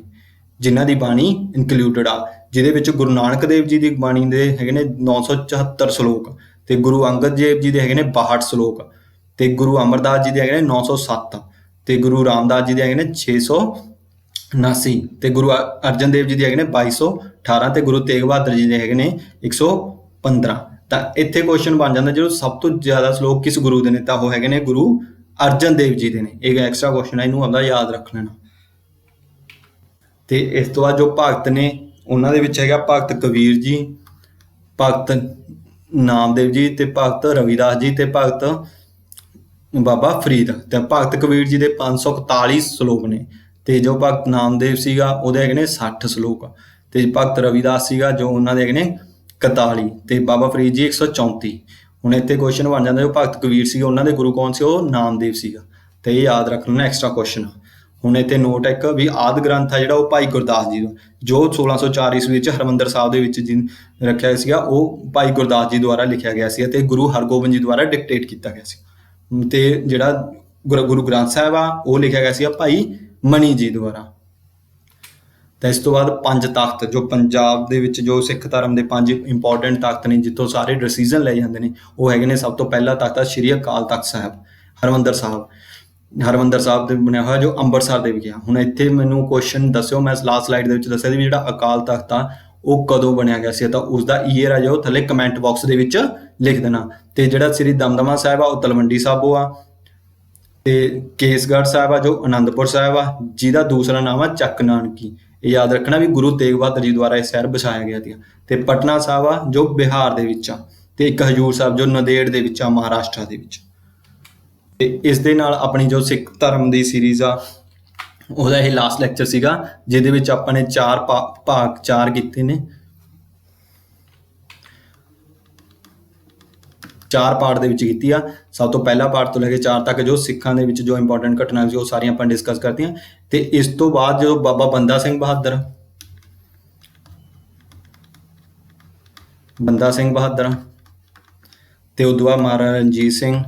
ਜਿਨ੍ਹਾਂ ਦੀ ਬਾਣੀ ਇਨਕਲੂਡਡ ਆ। ਜਿਹਦੇ ਵਿੱਚ ਗੁਰੂ ਨਾਨਕ ਦੇਵ ਜੀ ਦੀ ਬਾਣੀ ਦੇ ਹੈਗੇ ਨੇ 974 ਸ਼ਲੋਕ, ਤੇ ਗੁਰੂ ਅੰਗਦ ਦੇਵ ਜੀ ਦੇ ਹੈਗੇ ਨੇ 62 ਸ਼ਲੋਕ, ਤੇ ਗੁਰੂ ਅਮਰਦਾਸ ਜੀ ਦੇ ਹੈਗੇ ਨੇ 907, ਤੇ ਗੁਰੂ ਰਾਮਦਾਸ ਜੀ ਦੇ ਹੈਗੇ ਨੇ 679, ਤੇ ਗੁਰੂ ਅਰਜਨ ਦੇਵ ਜੀ ਦੇ ਹੈਗੇ ਨੇ 2218, ਤੇ ਗੁਰੂ ਤੇਗ ਬਹਾਦਰ ਜੀ ਦੇ ਹੈਗੇ ਨੇ 115। ਤਾਂ ਇੱਥੇ ਕੁਐਸਚਨ ਬਣ ਜਾਂਦਾ, ਜਦੋਂ ਸਭ ਤੋਂ ਜ਼ਿਆਦਾ ਸ਼ਲੋਕ ਕਿਸ ਗੁਰੂ ਦੇ ਨੇ, ਤਾਂ ਉਹ ਹੈਗੇ ਨੇ ਗੁਰੂ ਅਰਜਨ ਦੇਵ ਜੀ ਦੇ ਨੇ। ਇਹ ਐਕਸਟਰਾ ਕੁਐਸਚਨ ਹੈ, ਇਹਨੂੰ ਆਪਦਾ ਯਾਦ ਰੱਖ ਲੈਣਾ। ਤੇ ਇਸ ਤੋਂ ਬਾਅਦ ਜੋ ਭਗਤ ਨੇ ਉਹਨਾਂ ਦੇ ਵਿੱਚ ਹੈਗਾ ਭਗਤ ਕਬੀਰ ਜੀ, ਭਗਤ ਨਾਮਦੇਵ ਜੀ, ਤੇ ਭਗਤ ਰਵਿਦਾਸ ਜੀ, ਤੇ ਭਗਤ ਬਾਬਾ ਫਰੀਦ। ਤੇ ਭਗਤ ਕਬੀਰ ਜੀ ਦੇ 541 ਸ਼ਲੋਕ ਨੇ, ਤੇ ਜੋ ਭਗਤ ਨਾਮਦੇਵ ਸੀਗਾ ਉਹਦੇ ਹੈਗੇ ਨੇ 60 ਸ਼ਲੋਕ, ਤੇ ਭਗਤ ਰਵਿਦਾਸ ਸੀਗਾ ਜੋ ਉਹਨਾਂ ਦੇ ਹੈਗੇ ਨੇ 41, ਤੇ ਬਾਬਾ ਫਰੀਦ ਜੀ 134। ਹੁਣ ਇੱਥੇ ਕੁਐਸਚਨ ਬਣ ਜਾਂਦਾ, ਜੋ ਭਗਤ ਕਬੀਰ ਸੀਗੇ ਉਹਨਾਂ ਦੇ ਗੁਰੂ ਕੌਣ ਸੀ, ਉਹ ਨਾਮਦੇਵ ਸੀਗਾ। ਤੇ ਇਹ ਯਾਦ ਰੱਖ ਲੈਣਾ, ਐਕਸਟਰਾ ਕੁਐਸਚਨ। ਹੁਣ ਇੱਥੇ ਨੋਟ ਇੱਕ ਵੀ ਆਦਿ ਗ੍ਰੰਥ ਆ ਜਿਹੜਾ ਉਹ ਭਾਈ ਗੁਰਦਾਸ ਜੀ ਦਾ, ਜੋ 1604 ਈਸਵੀ ਵਿੱਚ ਹਰਿਮੰਦਰ ਸਾਹਿਬ ਦੇ ਵਿੱਚ ਰੱਖਿਆ ਗਿਆ ਸੀਗਾ, ਉਹ ਭਾਈ ਗੁਰਦਾਸ ਜੀ ਦੁਆਰਾ ਲਿਖਿਆ ਗਿਆ ਸੀ, ਅਤੇ ਗੁਰੂ ਹਰਗੋਬਿੰਦ ਜੀ ਦੁਆਰਾ ਡਿਕਟੇਟ ਕੀਤਾ ਗਿਆ ਸੀ। ਤੇ ਜਿਹੜਾ ਗੁਰੂ ਗ੍ਰੰਥ ਸਾਹਿਬ ਆ ਉਹ ਲਿਖਿਆ ਗਿਆ ਸੀ ਭਾਈ ਮਨੀ ਜੀ ਦੁਆਰਾ। ਤਾਂ ਇਸ ਤੋਂ ਬਾਅਦ 5 ਤਖਤ, ਜੋ ਪੰਜਾਬ ਦੇ ਵਿੱਚ ਜੋ ਸਿੱਖ ਧਰਮ ਦੇ 5 ਇੰਪੋਰਟੈਂਟ ਤਖਤ ਨੇ ਜਿੱਥੋਂ ਸਾਰੇ ਡਿਸੀਜ਼ਨ ਲਏ ਜਾਂਦੇ ਨੇ, ਉਹ ਹੈਗੇ ਨੇ। ਸਭ ਤੋਂ ਪਹਿਲਾ ਤਖਤ ਆ ਸ਼੍ਰੀ ਅਕਾਲ ਤਖਤ ਸਾਹਿਬ ਹਰਿਮੰਦਰ ਸਾਹਿਬ। ਹਰਿਮੰਦਰ ਸਾਹਿਬ ਦੇ ਬਣਿਆ ਹੋਇਆ ਜੋ ਅੰਮ੍ਰਿਤਸਰ ਦੇ ਵਿਖੇ ਆ। ਹੁਣ ਇੱਥੇ ਮੈਨੂੰ ਕੁਐਸਚਨ ਦੱਸਿਓ, ਮੈਂ ਲਾਸਟ ਸਲਾਈਡ ਦੇ ਵਿੱਚ ਦੱਸਿਆ ਸੀ ਵੀ ਜਿਹੜਾ ਅਕਾਲ ਤਖਤ ਆ ਉਹ ਕਦੋਂ ਬਣਿਆ ਗਿਆ ਸੀ, ਤਾਂ ਉਸ ਦਾ ਈਅਰ ਆ ਜੋ ਥੱਲੇ ਕਮੈਂਟ ਬਾਕਸ ਦੇ ਵਿੱਚ ਲਿਖ ਦੇਣਾ। ਤੇ ਜਿਹੜਾ ਸ੍ਰੀ ਦਮਦਮਾ ਸਾਹਿਬ ਆ ਉਹ ਤਲਵੰਡੀ ਸਾਬੋ ਆ, ਤੇ ਕੇਸਗੜ੍ਹ ਸਾਹਿਬ ਆ ਜੋ ਅਨੰਦਪੁਰ ਸਾਹਿਬ ਆ, ਜਿਹਦਾ ਦੂਸਰਾ ਨਾਮ ਆ ਚੱਕ ਨਾਨਕੀ। ਇਹ ਯਾਦ ਰੱਖਣਾ ਵੀ ਗੁਰੂ ਤੇਗ ਬਹਾਦਰ ਜੀ ਦੁਆਰਾ ਇਹ ਸ਼ਹਿਰ ਵਸਾਇਆ ਗਿਆ ਸੀ। ਤੇ ਪਟਨਾ ਸਾਹਿਬ ਆ ਜੋ ਬਿਹਾਰ ਦੇ ਵਿੱਚ ਆ, ਤੇ ਇੱਕ ਹਜੂਰ ਸਾਹਿਬ ਜੋ ਨੰਦੇੜ ਦੇ ਵਿੱਚ ਆ, ਮਹਾਰਾਸ਼ਟਰ ਦੇ ਵਿੱਚ। ਤੇ ਇਸ ਦੇ ਨਾਲ ਆਪਣੀ ਜੋ ਸਿੱਖ ਧਰਮ ਦੀ ਸੀਰੀਜ਼ ਆ ਉਹਦਾ ਇਹ ਲਾਸਟ ਲੈਕਚਰ ਸੀਗਾ, ਜਿਹਦੇ ਵਿੱਚ ਆਪਾਂ ਨੇ ਭਾਗ 4 ਕੀਤੇ ਨੇ। 4 ਪਾਰਟ ਦੇ ਵਿੱਚ ਕੀਤੀ ਆ। ਸਭ ਤੋਂ ਪਹਿਲਾ ਪਾਰਟ ਤੋਂ ਲੈ ਕੇ 4 ਤੱਕ ਜੋ ਸਿੱਖਾਂ ਦੇ ਵਿੱਚ ਜੋ ਇੰਪੋਰਟੈਂਟ ਘਟਨਾ ਸੀ ਉਹ ਸਾਰੀਆਂ ਆਪਾਂ ਡਿਸਕਸ ਕਰਤੀਆਂ। ਤੇ ਇਸ ਤੋਂ ਬਾਅਦ ਜੋ ਬਾਬਾ ਬੰਦਾ ਸਿੰਘ ਬਹਾਦਰ ਤੇ ਉਦੋਂ ਬਾਅਦ ਮਹਾਰਾਜਾ ਰਣਜੀਤ ਸਿੰਘ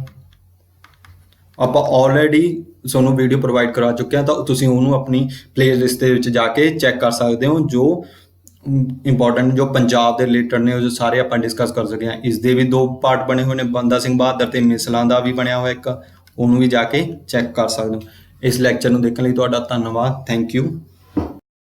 ਆਪਾਂ ਆਲਰੇਡੀ ਤੁਹਾਨੂੰ ਵੀਡੀਓ ਪ੍ਰੋਵਾਈਡ ਕਰਾ ਚੁੱਕੇ ਹਾਂ, ਤਾਂ ਤੁਸੀਂ ਉਹਨੂੰ ਆਪਣੀ ਪਲੇਲਿਸਟ ਦੇ ਵਿੱਚ ਜਾ ਕੇ ਚੈੱਕ ਕਰ ਸਕਦੇ ਹੋ। ਜੋ ਇੰਪੋਰਟੈਂਟ ਜੋ ਪੰਜਾਬ ਦੇ ਰਿਲੇਟਡ ਨੇ ਉਹ ਸਾਰੇ ਆਪਾਂ ਡਿਸਕਸ ਕਰ ਸਕਦੇ ਹਾਂ। ਇਸ ਦੇ ਵੀ 2 ਪਾਰਟ ਬਣੇ ਹੋਏ ਨੇ, ਬੰਦਾ ਸਿੰਘ ਬਹਾਦਰ ਤੇ ਮਿਸਲਾਂ ਦਾ ਵੀ ਬਣਿਆ ਹੋਇਆ ਇੱਕ, ਉਹਨੂੰ ਵੀ ਜਾ ਕੇ ਚੈੱਕ ਕਰ ਸਕਦੇ ਹੋ। ਇਸ ਲੈਕਚਰ ਨੂੰ ਦੇਖਣ ਲਈ ਤੁਹਾਡਾ ਧੰਨਵਾਦ। Thank you.